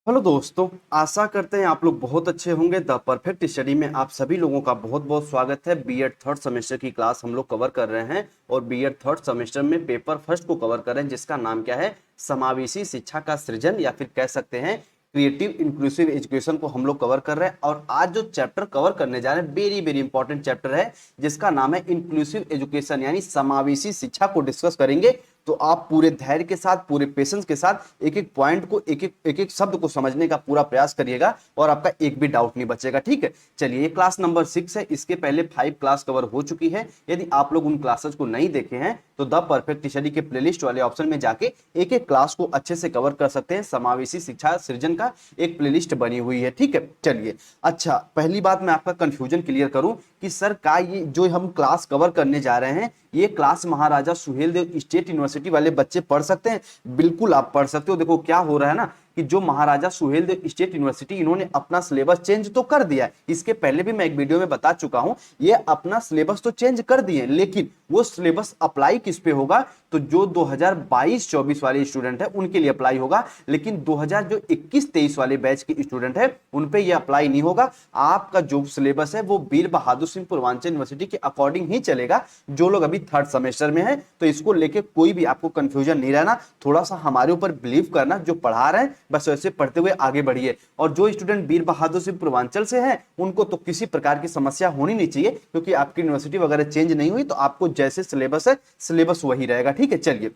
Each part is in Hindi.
हेलो दोस्तों। आशा करते हैं आप लोग बहुत अच्छे होंगे। द परफेक्ट स्टडी में आप सभी लोगों का बहुत बहुत स्वागत है। बीएड थर्ड सेमेस्टर की क्लास हम लोग कवर कर रहे हैं और बीएड थर्ड सेमेस्टर में पेपर फर्स्ट को कवर कर रहे हैं, जिसका नाम क्या है, समावेशी शिक्षा का सृजन, या फिर कह सकते हैं क्रिएटिव इंक्लूसिव एजुकेशन को हम लोग कवर कर रहे हैं। और आज जो चैप्टर कवर करने जा रहे हैं वेरी वेरी इंपॉर्टेंट चैप्टर है, जिसका नाम है इंक्लूसिव एजुकेशन यानी समावेशी शिक्षा को डिस्कस करेंगे। तो आप पूरे धैर्य के साथ, पूरे पेशेंस के साथ एक एक पॉइंट को, एक एक शब्द को समझने का पूरा प्रयास करिएगा और आपका एक भी डाउट नहीं बचेगा। ठीक है, चलिए, ये क्लास नंबर 6 है। इसके पहले 5 क्लास कवर हो चुकी है। यदि आप लोग उन क्लासेस को नहीं देखे हैं तो द परफेक्ट स्टडी के प्लेलिस्ट वाले ऑप्शन में जाके एक एक क्लास को अच्छे से कवर कर सकते हैं। समावेशी शिक्षा सृजन का एक प्लेलिस्ट बनी हुई है। ठीक है, चलिए। अच्छा, पहली बात मैं आपका कंफ्यूजन क्लियर करूं कि सर का ये जो हम क्लास कवर करने जा रहे हैं, ये क्लास महाराजा सुहेलदेव स्टेट यूनिवर्सिटी वाले बच्चे पढ़ सकते हैं? बिल्कुल आप पढ़ सकते हो। देखो क्या हो रहा है ना कि जो महाराजा सुहेलदेव स्टेट यूनिवर्सिटी, इन्होंने अपना सिलेबस चेंज तो कर दिया है। इसके पहले भी मैं एक वीडियो में बता चुका हूं, ये अपना सिलेबस तो चेंज कर दिए, लेकिन वो सिलेबस अप्लाई किस पे होगा, तो जो 2022-24 वाले स्टूडेंट है उनके लिए अप्लाई होगा। लेकिन 2021-23 वाले बैच के स्टूडेंट है उन पे ये अप्लाई नहीं होगा। आपका जो सिलेबस है वो वीर बहादुर सिंह पूर्वांचल यूनिवर्सिटी के अकॉर्डिंग ही चलेगा। जो लोग अभी थर्ड सेमेस्टर में है, तो इसको लेके कोई भी आपको कंफ्यूजन नहीं रहना। थोड़ा सा हमारे ऊपर बिलीव करना, जो पढ़ा रहे हैं बस वैसे पढ़ते हुए आगे बढ़िए। और जो स्टूडेंट वीर बहादुर सिंह पूर्वांचल से हैं, उनको तो किसी प्रकार की समस्या होनी नहीं चाहिए, क्योंकि आपकी यूनिवर्सिटी वगैरह चेंज नहीं हुई, तो आपको जैसे सिलेबस है सिलेबस वही रहेगा। ठीक है, चलिए।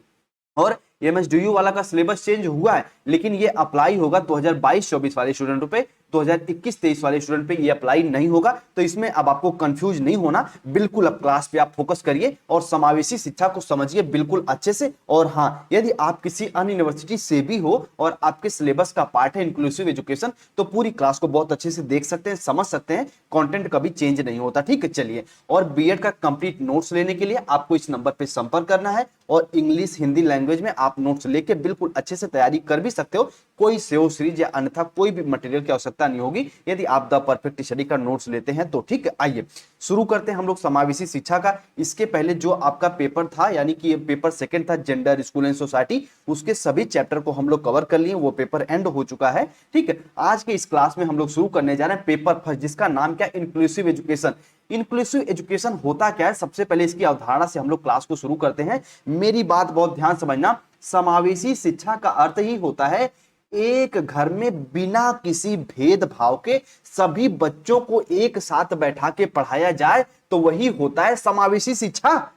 और एमएसडीयू वाला का सिलेबस चेंज हुआ है, लेकिन ये अप्लाई होगा 2022-24 वाले स्टूडेंटों पे, 2021-23 वाले स्टूडेंट पे ये अप्लाई नहीं होगा। तो इसमें अब आपको कंफ्यूज नहीं होना, बिल्कुल अब क्लास पे आप फोकस करिए और समावेशी शिक्षा को समझिए बिल्कुल अच्छे से। और हाँ, यदि आप किसी अन्य यूनिवर्सिटी से भी हो और आपके सिलेबस का पार्ट है इंक्लूसिव एजुकेशन, तो पूरी क्लास को बहुत अच्छे से देख सकते हैं, समझ सकते हैं। कंटेंट कभी चेंज नहीं होता। ठीक है, चलिए। और बीएड का कंप्लीट नोट्स लेने के लिए आपको इस नंबर पे संपर्क करना है, और इंग्लिश हिंदी लैंग्वेज में आप नोट्स लेके बिल्कुल अच्छे से तैयारी कर भी सकते हो। कोई सेव सीरीज या अन्यथा कोई भी मटेरियल की आवश्यकता नहीं होगी यदि आप द परफेक्ट स्टडी का नोट्स लेते हैं तो। ठीक है, आइए शुरू करते हैं हम लोग समावेशी शिक्षा का। इसके पहले जो आपका पेपर था, यानी कि पेपर सेकंड था, जेंडर स्कूल एंड सोसाइटी, उसके सभी चैप्टर को हम लोग कवर कर लिए। वो पेपर एंड हो चुका है। ठीक है, आज के इस क्लास में हम लोग शुरू करने जा रहे हैं पेपर फर्स्ट, जिसका नाम क्या, इंक्लूसिव एजुकेशन। इंक्लूसिव एजुकेशन होता क्या है, सबसे पहले इसकी अवधारणा से हम लोग क्लास को शुरू करते हैं। मेरी बात बहुत ध्यान समझना। समावेशी शिक्षा का अर्थ ही होता है एक घर में बिना किसी भेदभाव के सभी बच्चों को एक साथ बैठा के पढ़ाया जाए, तो वही होता है समावेशी शिक्षा।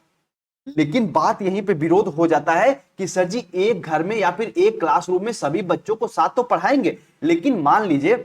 लेकिन बात यहीं पे विरोध हो जाता है कि सर जी, एक घर में या फिर एक क्लासरूम में सभी बच्चों को साथ तो पढ़ाएंगे, लेकिन मान लीजिए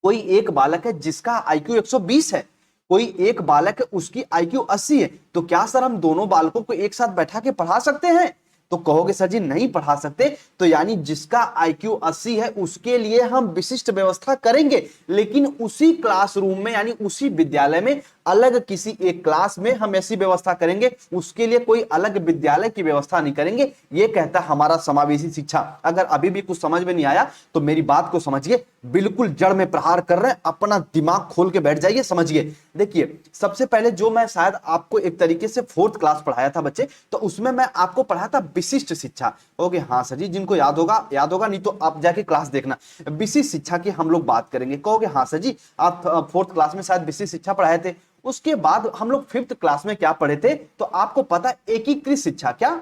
कोई एक बालक है जिसका आईक्यू 120 है, कोई एक बालक है उसकी आईक्यू 80 है, तो क्या सर हम दोनों बालकों को एक साथ बैठा के पढ़ा सकते हैं? तो कहोगे सर जी नहीं पढ़ा सकते। तो यानी जिसका आईक्यू 80 है उसके लिए हम विशिष्ट व्यवस्था करेंगे, लेकिन उसी क्लासरूम में यानी उसी विद्यालय में अलग किसी एक क्लास में हम ऐसी व्यवस्था करेंगे, उसके लिए कोई अलग विद्यालय की व्यवस्था नहीं करेंगे। यह कहता हमारा समावेशी शिक्षा। अगर अभी भी कुछ समझ में नहीं आया तो मेरी बात को समझिए, बिल्कुल जड़ में प्रहार कर रहे हैं, अपना दिमाग खोल के बैठ जाइए, समझिए। देखिए, सबसे पहले जो मैं शायद आपको एक तरीके से फोर्थ क्लास पढ़ाया था बच्चे, तो उसमें मैं आपको पढ़ाया था विशिष्ट शिक्षा। ओके, हाँ सर जी, जिनको याद होगा याद होगा, नहीं तो आप जाके क्लास देखना। विशिष्ट शिक्षा की हम लोग बात करेंगे। कहोगे हाँ सर जी, आप फोर्थ क्लास में शायद विशिष्ट शिक्षा पढ़ाए थे। उसके बाद हम लोग फिफ्थ क्लास में क्या पढ़े थे, तो आपको पता, एकीकृत शिक्षा। क्या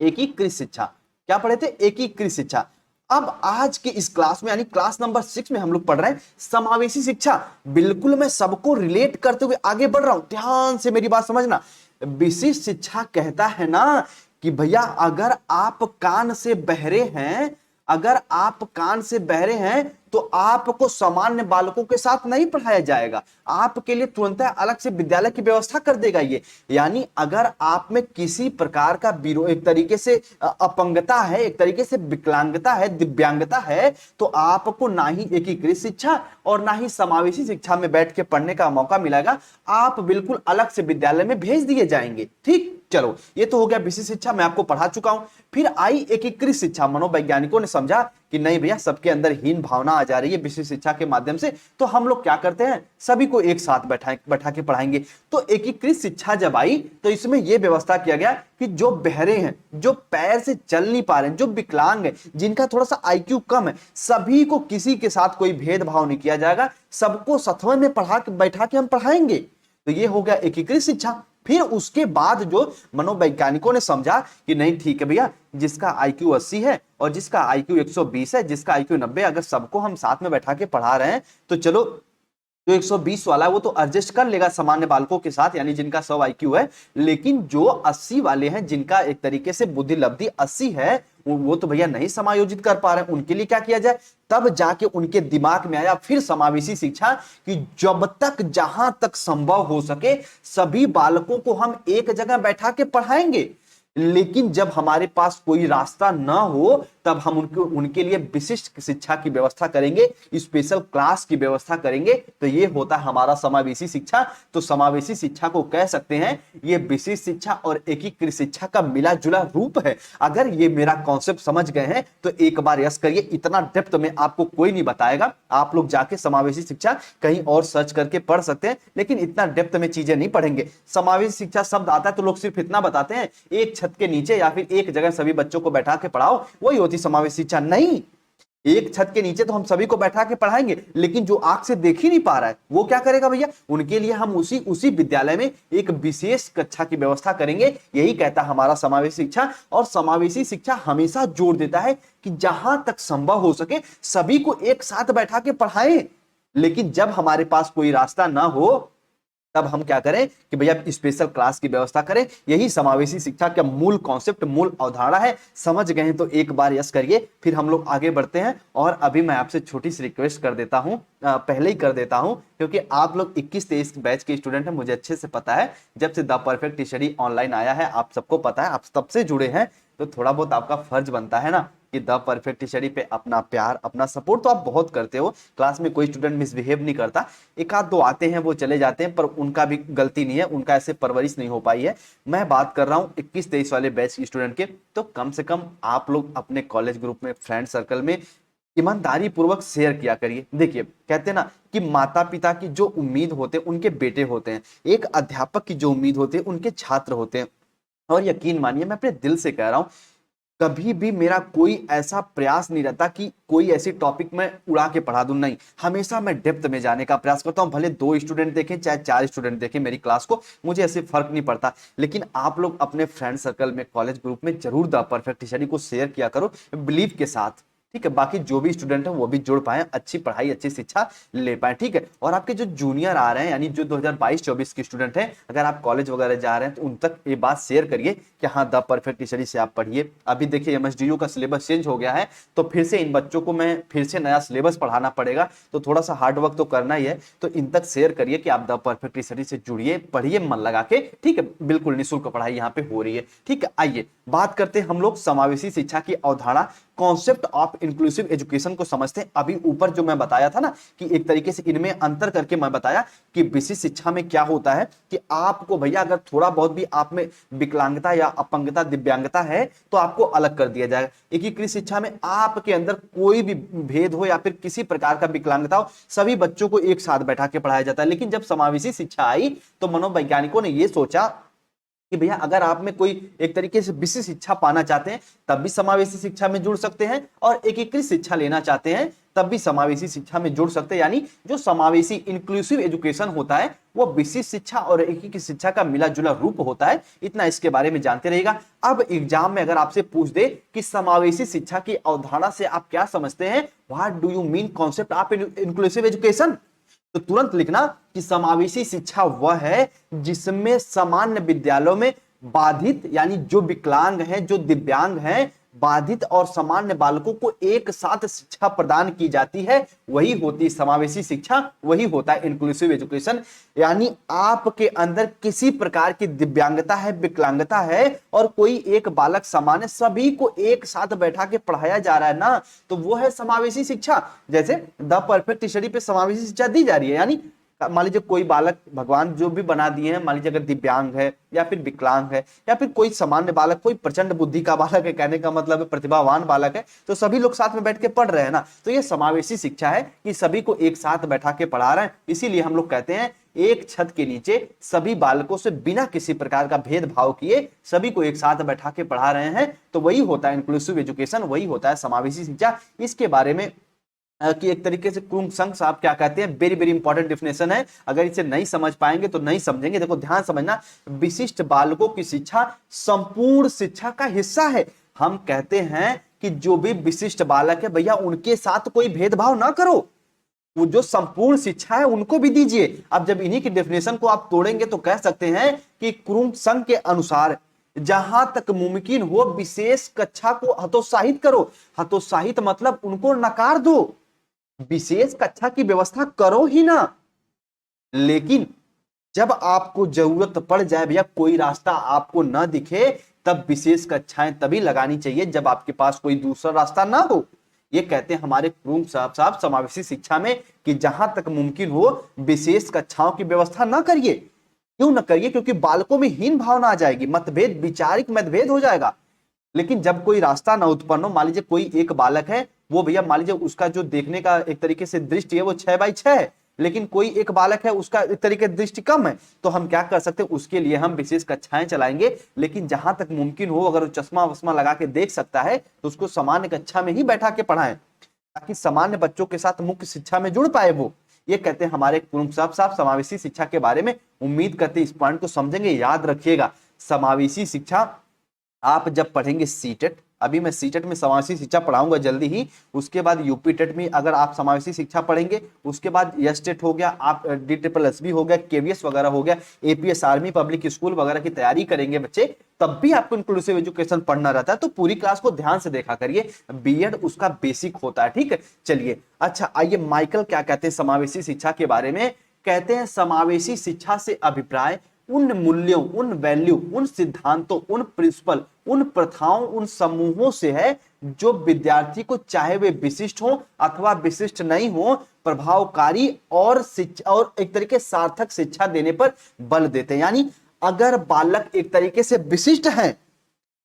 एकीकृत शिक्षा? क्या पढ़े थे? एकीकृत शिक्षा। अब आज की इस क्लास में यानी क्लास नंबर 6 में हम लोग पढ़ रहे हैं समावेशी शिक्षा। बिल्कुल मैं सबको रिलेट करते हुए आगे बढ़ रहा हूं, ध्यान से मेरी बात समझना। विशिष्ट शिक्षा कहता है ना कि भैया, अगर आप कान से बहरे हैं, अगर आप कान से बहरे हैं तो आपको सामान्य बालकों के साथ नहीं पढ़ाया जाएगा, आपके लिए तुरंत अलग से विद्यालय की व्यवस्था कर देगा ये। यानी अगर आप में किसी प्रकार का एक तरीके से अपंगता है, एक तरीके से विकलांगता है, दिव्यांगता है, तो आपको ना ही एकीकृत शिक्षा और ना ही समावेशी शिक्षा में बैठ के पढ़ने का मौका मिलेगा। आप बिल्कुल अलग से विद्यालय में भेज दिए जाएंगे। ठीक, चलो ये तो हो गया विशिष्ट शिक्षा, मैं आपको पढ़ा चुका हूं। फिर आई एकीकृत शिक्षा। मनोवैज्ञानिकों ने समझा कि नहीं भैया, सबके अंदर हीन भावना आ जा रही है विशिष्ट शिक्षा के माध्यम से, तो हम लोग क्या करते हैं, सभी को एक साथ बैठा के पढ़ाएंगे। तो एकीकृत शिक्षा जब आई तो इसमें यह व्यवस्था किया गया कि जो बहरे हैं, जो पैर से चल नहीं पा रहे हैं, जो विकलांग है, जिनका थोड़ा सा आईक्यू कम है, सभी को किसी के साथ कोई भेदभाव नहीं किया जाएगा, सबको सथवे में बैठा के हम पढ़ाएंगे। तो ये हो गया एकीकृत शिक्षा। फिर उसके बाद जो मनोवैज्ञानिकों ने समझा कि नहीं ठीक है भैया, जिसका आईक्यू 80 है और जिसका आईक्यू 120 है, जिसका आईक्यू 90, अगर सबको हम साथ में बैठा के पढ़ा रहे हैं तो चलो जो 120 वाला है वो तो एडजस्ट कर लेगा सामान्य बालकों के साथ, यानी जिनका 100 आईक्यू है। लेकिन जो 80 वाले हैं, जिनका एक तरीके से बुद्धि लब्धि 80 है, वो तो भैया नहीं समायोजित कर पा रहे हैं, उनके लिए क्या किया जाए। तब जाके उनके दिमाग में आया फिर समावेशी शिक्षा कि जब तक जहां तक संभव हो सके सभी बालकों को हम एक जगह बैठा के पढ़ाएंगे, लेकिन जब हमारे पास कोई रास्ता ना हो तब हम उनके लिए विशिष्ट शिक्षा की व्यवस्था करेंगे, स्पेशल क्लास की व्यवस्था करेंगे। तो ये होता है हमारा समावेशी शिक्षा। तो समावेशी शिक्षा को कह सकते हैं ये विशिष्ट शिक्षा और एकीकृत शिक्षा का मिला जुला रूप है। अगर ये मेरा कॉन्सेप्ट समझ गए हैं तो एक बार यस करिए। इतना डेप्थ में आपको कोई नहीं बताएगा, आप लोग जाके समावेशी शिक्षा कहीं और सर्च करके पढ़ सकते हैं, लेकिन इतना डेप्थ में चीजें नहीं पढ़ेंगे। समावेशी शिक्षा शब्द आता है तो लोग सिर्फ इतना बताते हैं, एक छत के नीचे या फिर एक जगह सभी बच्चों को बैठा के पढ़ाओ, वही होती समावेशी शिक्षा। नहीं, एक छत के नीचे तो हम सभी को बैठा के पढ़ाएंगे, लेकिन जो आंख से देख ही नहीं पा रहा है वो क्या करेगा भैया, उनके लिए हम उसी विद्यालय में एक विशेष कक्षा की व्यवस्था करेंगे। यही कहता है हमारा समावेशी शिक्षा। और समावेशी शिक्षा हमेशा जोर देता है कि जहां तक संभव हो सके सभी को एक साथ बैठा के पढ़ाएं, लेकिन जब हमारे पास कोई रास्ता ना हो तब हम क्या करें कि भैया स्पेशल क्लास की व्यवस्था करें। यही समावेशी शिक्षा का मूल कॉन्सेप्ट, मूल अवधारणा है। समझ गए हैं तो एक बार यस करिए, फिर हम लोग आगे बढ़ते हैं। और अभी मैं आपसे छोटी सी रिक्वेस्ट कर देता हूं, पहले ही कर देता हूं, क्योंकि आप लोग 21-23 बैच के स्टूडेंट हैं, मुझे अच्छे से पता है। जब से द परफेक्ट स्टडी ऑनलाइन आया है आप सबको पता है, आप तब से जुड़े हैं, तो थोड़ा बहुत आपका फर्ज बनता है ना कि द परफेक्ट स्टडी पे अपना प्यार, अपना सपोर्ट तो आप बहुत करते हो। क्लास में कोई स्टूडेंट मिसबिहेव नहीं करता, एक आध दो आते हैं वो चले जाते हैं, पर उनका भी गलती नहीं है, उनका ऐसे परवरिश नहीं हो पाई है। मैं बात कर रहा हूँ 21-23 वाले बैच के स्टूडेंट के। तो कम से कम आप लोग अपने कॉलेज ग्रुप में, फ्रेंड सर्कल में ईमानदारी पूर्वक शेयर किया करिए। देखिए कहते हैं ना कि माता पिता की जो उम्मीद होते हैं उनके बेटे होते हैं, एक अध्यापक की जो उम्मीद होती है उनके छात्र होते हैं। और यकीन मानिए, मैं अपने दिल से कह रहा हूं, कभी भी मेरा कोई ऐसा प्रयास नहीं रहता कि कोई ऐसी टॉपिक में उड़ा के पढ़ा दूं, नहीं, हमेशा मैं डेप्थ में जाने का प्रयास करता हूं। भले 2 स्टूडेंट देखें चाहे 4 स्टूडेंट देखें मेरी क्लास को, मुझे ऐसे फर्क नहीं पड़ता। लेकिन आप लोग अपने फ्रेंड सर्कल में, कॉलेज ग्रुप में जरूर द परफेक्ट स्टडी को शेयर किया करो बिलीव के साथ, ठीक है। बाकी जो भी स्टूडेंट है वो भी जुड़ पाए, अच्छी पढ़ाई, अच्छी शिक्षा ले पाए, ठीक है। और आपके जो जूनियर आ रहे हैं, यानी जो 2022-24 के स्टूडेंट हैं, अगर आप कॉलेज वगैरह जा रहे हैं तो उन तक ये बात शेयर करिए कि हाँ द परफेक्ट स्टडी से आप पढ़िए। अभी देखिए एमएसडीयू का सिलेबस चेंज हो गया है, तो फिर से इन बच्चों को मैं फिर से नया सिलेबस पढ़ाना पड़ेगा, तो थोड़ा सा हार्ड वर्क तो करना ही है। तो इन तक शेयर करिए कि आप द परफेक्ट स्टडी से जुड़िए, पढ़िए मन लगा के, ठीक है। बिल्कुल निःशुल्क पढ़ाई यहाँ पे हो रही है, ठीक है। आइए बात करते हैं हम लोग समावेशी शिक्षा की अवधारणा, कॉन्सेप्ट ऑफ इंक्लूसिव एजुकेशन को समझते हैं। अभी ऊपर जो मैं बताया था ना कि एक तरीके से इनमें अंतर करके मैं बताया कि विशिष्ट शिक्षा में क्या होता है कि आपको भैया अगर थोड़ा बहुत भी आप में विकलांगता या अपंगता, दिव्यांगता है तो आपको अलग कर दिया जाएगा। एकीकृत शिक्षा में आपके अंदर कोई भी भेद हो या फिर किसी प्रकार का विकलांगता हो, सभी बच्चों को एक साथ बैठा के पढ़ाया जाता है। लेकिन जब समावेशी शिक्षा आई तो मनोवैज्ञानिकों ने यह सोचा कि भैया अगर आप में कोई एक तरीके से विशिष्ट शिक्षा पाना चाहते हैं तब भी समावेशी शिक्षा में जुड़ सकते हैं, और एकीकृत शिक्षा लेना चाहते हैं तब भी समावेशी शिक्षा में जुड़ सकते हैं। यानी जो समावेशी इंक्लूसिव एजुकेशन होता है वो विशिष्ट शिक्षा और एकीकृत शिक्षा का मिला जुला रूप होता है। इतना इसके बारे में जानते रहिएगा। अब एग्जाम में अगर आपसे पूछ दे कि समावेशी शिक्षा की अवधारणा से आप क्या समझते हैं, what do you mean concept of inclusive education, तो तुरंत लिखना कि समावेशी शिक्षा वह है जिसमें सामान्य विद्यालयों में बाधित, यानी जो विकलांग हैं, जो दिव्यांग हैं, बाधित और सामान्य बालकों को एक साथ शिक्षा प्रदान की जाती है, वही होती है समावेशी शिक्षा, वही होता है इंक्लूसिव एजुकेशन। यानी आपके अंदर किसी प्रकार की दिव्यांगता है, विकलांगता है, और कोई एक बालक सामान्य, सभी को एक साथ बैठा के पढ़ाया जा रहा है ना, तो वो है समावेशी शिक्षा। जैसे द परफेक्ट स्टडी पे समावेशी शिक्षा दी जा रही है, यानी मान लीजिए कोई बालक भगवान जो भी बना दिए हैं, मान लीजिए अगर दिव्यांग है या फिर विकलांग है या फिर कोई सामान्य बालक, कोई प्रचंड बुद्धि का बालक है, कहने का मतलब है प्रतिभावान बालक है, तो सभी लोग साथ में बैठ के पढ़ रहे हैं ना। तो ये समावेशी शिक्षा है कि सभी को एक साथ बैठा के पढ़ा रहे हैं। इसीलिए हम लोग कहते हैं एक छत के नीचे सभी बालकों से बिना किसी प्रकार का भेदभाव किए सभी को एक साथ बैठा के पढ़ा रहे हैं। तो वही होता है इंक्लूसिव एजुकेशन, वही होता है समावेशी शिक्षा। इसके बारे में कि एक तरीके से क्रुंग संग साहब क्या कहते हैं, वेरी वेरी इंपॉर्टेंट डिफिनेशन है, अगर इसे नहीं समझ पाएंगे तो नहीं समझेंगे। देखो ध्यान समझना, विशिष्ट बालकों की शिक्षा संपूर्ण शिक्षा का हिस्सा है। हम कहते हैं कि जो भी विशिष्ट बालक है भैया उनके साथ कोई भेदभाव ना करो, वो जो संपूर्ण शिक्षा है उनको भी दीजिए। अब जब इन्हीं की डेफिनेशन को आप तोड़ेंगे तो कह सकते हैं कि क्रुंग संघ के अनुसार जहां तक मुमकिन हो विशेष कक्षा को हतोत्साहित करो। हतोत्साहित मतलब उनको नकार दो, विशेष कक्षा की व्यवस्था करो ही ना। लेकिन जब आपको जरूरत पड़ जाए भैया, कोई रास्ता आपको ना दिखे, तब विशेष कक्षाएं तभी लगानी चाहिए जब आपके पास कोई दूसरा रास्ता ना हो। ये कहते हैं हमारे क्रुंग साहब समावेशी शिक्षा में कि जहां तक मुमकिन हो विशेष कक्षाओं की व्यवस्था ना करिए। क्यों ना करिए? क्योंकि बालकों में हीन भावना आ जाएगी, मतभेद, वैचारिक मतभेद हो जाएगा। लेकिन जब कोई रास्ता ना उत्पन्न हो, मान लीजिए कोई एक बालक है, वो भैया मान लीजिए उसका जो देखने का एक तरीके से दृष्टि है वो 6x6 है, लेकिन कोई एक बालक है उसका एक तरीके दृष्टि कम है, तो हम क्या कर सकते हैं, उसके लिए हम विशेष कक्षाएं चलाएंगे। लेकिन जहां तक मुमकिन हो अगर वो चश्मा वश्मा लगा के देख सकता है तो उसको सामान्य कक्षा में ही बैठा के पढ़ाएं, ताकि सामान्य बच्चों के साथ मुख्य शिक्षा में जुड़ पाए वो। ये कहते हैं हमारे क्रुंग साहब समावेशी शिक्षा के बारे में। उम्मीद करते हैं इस पॉइंट को समझेंगे। याद रखिएगा, समावेशी शिक्षा आप जब पढ़ेंगे सीटेट, अभी मैं सीटेट में समावेशी शिक्षा पढ़ाऊंगा जल्दी ही, उसके बाद यूपी टेट में अगर आप समावेशी शिक्षा पढ़ेंगे, उसके बाद यस टेट हो गया, आप DSSS हो गया, केवीएस वगैरह हो गया, एपीएस आर्मी पब्लिक स्कूल वगैरह की तैयारी करेंगे बच्चे, तब भी आपको इंक्लूसिव एजुकेशन पढ़ना रहता है। तो पूरी क्लास को ध्यान से देखा करिए, बीएड उसका बेसिक होता है। ठीक है, चलिए अच्छा आइए माइकल क्या कहते हैं समावेशी शिक्षा के बारे में। कहते हैं समावेशी शिक्षा से अभिप्राय उन मूल्यों, उन वैल्यू, उन सिद्धांतों, उन प्रिंसिपल, उन प्रथाओं, उन समूहों से है जो विद्यार्थी को चाहे वे विशिष्ट हो अथवा विशिष्ट नहीं हो, प्रभावकारी और एक तरीके सार्थक शिक्षा देने पर बल देते हैं। यानी अगर बालक एक तरीके से विशिष्ट है,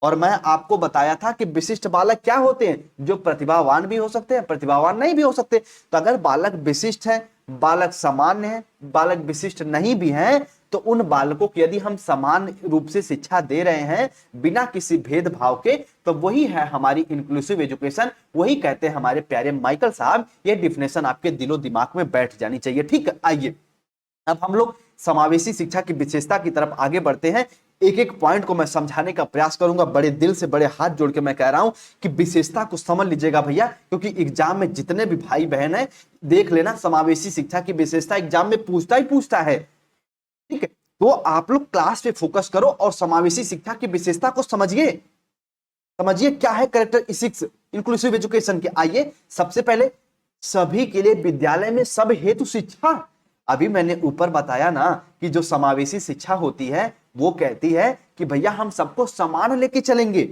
और मैं आपको बताया था कि विशिष्ट बालक क्या होते हैं, जो प्रतिभावान भी हो सकते हैं, प्रतिभावान नहीं भी हो सकते। तो अगर बालक विशिष्ट है, बालक सामान्य है, बालक विशिष्ट नहीं भी है, तो उन बालकों की यदि हम समान रूप से शिक्षा दे रहे हैं बिना किसी भेदभाव के, तो वही है हमारी इंक्लूसिव एजुकेशन। वही कहते हैं हमारे प्यारे माइकल साहब। ये डिफिनेशन आपके दिलो दिमाग में बैठ जानी चाहिए। ठीक है, आइए अब हम लोग समावेशी शिक्षा की विशेषता की तरफ आगे बढ़ते हैं। एक एक पॉइंट को मैं समझाने का प्रयास करूंगा, बड़े दिल से बड़े हाथ जोड़ के मैं कह रहा हूं कि विशेषता को समझ लीजिएगा भैया, क्योंकि एग्जाम में जितने भी भाई बहन है देख लेना, समावेशी शिक्षा की विशेषता एग्जाम में पूछता ही पूछता है। ठीक है, तो आप लोग क्लास पे फोकस करो और समावेशी शिक्षा की विशेषता को समझिए। समझिए क्या है कैरेक्टरिस्टिक्स इंक्लूसिव एजुकेशन के। आइए सबसे पहले, सभी के लिए विद्यालय में सब हेतु शिक्षा। अभी मैंने ऊपर बताया ना कि जो समावेशी शिक्षा होती है वो कहती है कि भैया हम सबको समान लेके चलेंगे,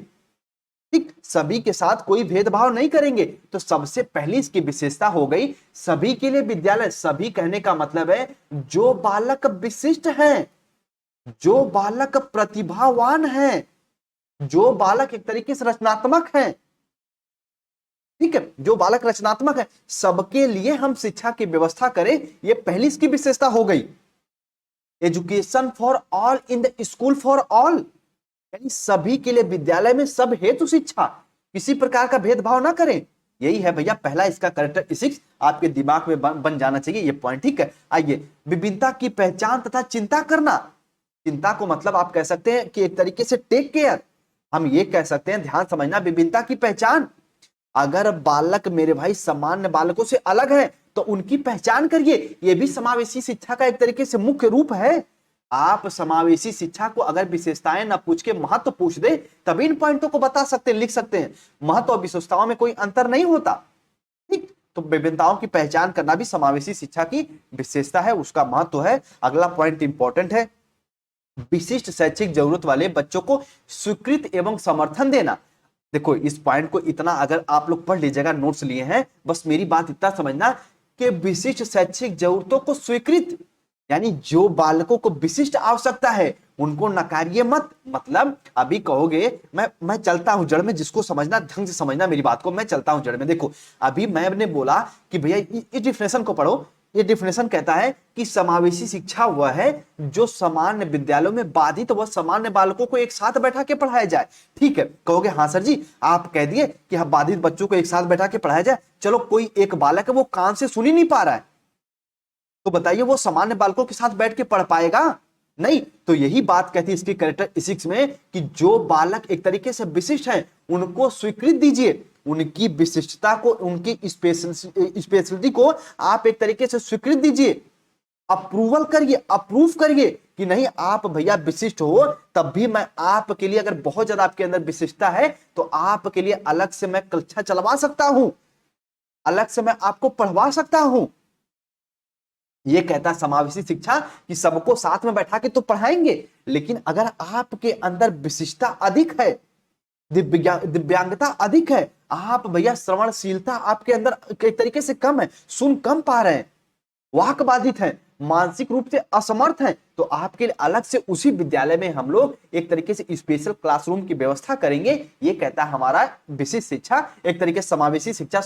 ठीक, सभी के साथ कोई भेदभाव नहीं करेंगे। तो सबसे पहली इसकी विशेषता हो गई सभी के लिए विद्यालय। सभी कहने का मतलब है जो बालक विशिष्ट हैं, जो बालक प्रतिभावान हैं, जो बालक एक तरीके से रचनात्मक हैं, ठीक है, जो बालक रचनात्मक है, सबके लिए हम शिक्षा की व्यवस्था करें। ये पहली इसकी विशेषता हो गई। Education for all in the school for all, यानी सभी के लिए विद्यालय में सब हेतु शिक्षा, किसी प्रकार का भेदभाव ना करें। यही है भैया पहला इसका कैरेक्टरिस्टिक्स, आपके दिमाग में बन जाना चाहिए ये पॉइंट। ठीक है, आइए विभिन्नता की पहचान तथा चिंता करना। चिंता को मतलब आप कह सकते हैं कि एक तरीके से टेक केयर, हम ये कह सकते हैं, ध्यान समझना, विभिन्नता की पहचान। अगर बालक मेरे भाई सामान्य बालकों से अलग है तो उनकी पहचान करिए। यह भी समावेशी शिक्षा का एक तरीके से मुख्य रूप है। आप समावेशी शिक्षा को अगर विशेषताएं ना पूछ के महत्व पूछ दे, तभी इन पॉइंटों को बता सकते हैं, लिख सकते हैं। महत्व और विशेषताओं में कोई अंतर नहीं होता। ठीक, तो विभिन्नताओं की पहचान करना भी समावेशी शिक्षा की विशेषता है, उसका महत्व है। अगला पॉइंट इंपॉर्टेंट है, विशिष्ट शैक्षिक जरूरत वाले बच्चों को स्वीकृत एवं समर्थन देना। देखो इस पॉइंट को इतना अगर आप लोग पढ़ लीजिएगा, नोट्स लिए हैं, बस मेरी बात इतना समझना कि विशिष्ट शैक्षिक जरूरतों को स्वीकृत यानी जो बालकों को विशिष्ट आवश्यकता है उनको नकारिए मत। मतलब अभी कहोगे मैं चलता हूं जड़ में, जिसको समझना ढंग से समझना मेरी बात को, मैं चलता हूं जड़ में। देखो अभी मैंने बोला कि भैया इस डिफिनेशन को पढ़ो। ये डिफिनेशन कहता है कि समावेशी शिक्षा वह है जो सामान्य विद्यालयों में बाधित व सामान्य बालकों को एक साथ बैठा के पढ़ाया जाए। ठीक है, कहोगे हाँ सर जी आप कह दिए कि हाँ बाधित बच्चों को एक साथ बैठा के पढ़ाया जाए। चलो कोई एक बालक है वो कान से सुन ही नहीं पा रहा है, तो बताइए वो सामान्य बालकों के साथ बैठ के पढ़ पाएगा? नहीं। तो यही बात कहती है इसकी कैरेक्टरिस्टिक्स में कि जो बालक एक तरीके से विशिष्ट है उनको स्वीकृत दीजिए, उनकी विशिष्टता को, उनकी स्पेशलिटी को आप एक तरीके से स्वीकृत दीजिए, अप्रूवल करिए, अप्रूव करिए कि नहीं आप भैया विशिष्ट हो, तब भी मैं आपके लिए, अगर बहुत ज्यादा आपके अंदर विशिष्टता है तो आपके लिए अलग से मैं कक्षा चलवा सकता हूं, अलग से मैं आपको पढ़वा सकता हूं। ये कहता समावेशी शिक्षा कि सबको साथ में बैठा के तो पढ़ाएंगे, लेकिन अगर आपके अंदर विशिष्टता अधिक है, दिव्यांगता अधिक है, आप भैया श्रवणशीलता आपके अंदर एक तरीके से कम है, सुन कम पा रहे हैं, वाक बाधित है, मानसिक रूप से असमर्थ हैं, तो आपके लिए अलग से उसी विद्यालय में हम लोग एक तरीके से स्पेशल क्लासरूम की व्यवस्था करेंगे। ये कहता है हमारा विशिष्ट शिक्षा, एक तरीके से समावेशी शिक्षा,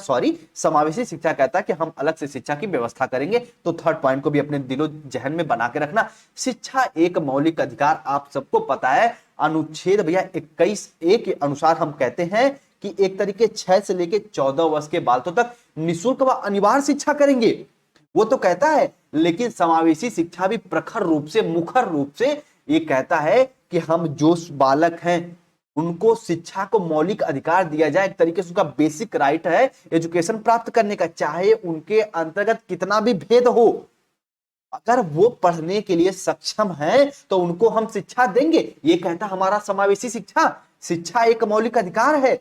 समावेशी शिक्षा कहता है कि हम अलग से शिक्षा की व्यवस्था करेंगे। तो थर्ड पॉइंट को भी अपने दिलो जहन में बना के रखना। शिक्षा एक मौलिक अधिकार, आप सबको पता है अनुच्छेद भैया 21A के अनुसार हम कहते हैं कि एक तरीके 6 से लेकर 14 वर्ष के बालकों तक निःशुल्क व अनिवार्य शिक्षा करेंगे, वो तो कहता है। लेकिन समावेशी शिक्षा भी प्रखर रूप से, मुखर रूप से ये कहता है कि हम जो बालक हैं उनको शिक्षा को मौलिक अधिकार दिया जाए, एक तरीके से उनका बेसिक राइट है एजुकेशन प्राप्त करने का, चाहे उनके अंतर्गत कितना भी भेद हो, अगर वो पढ़ने के लिए सक्षम है तो उनको हम शिक्षा देंगे। ये कहता हमारा समावेशी शिक्षा। शिक्षा एक मौलिक अधिकार है,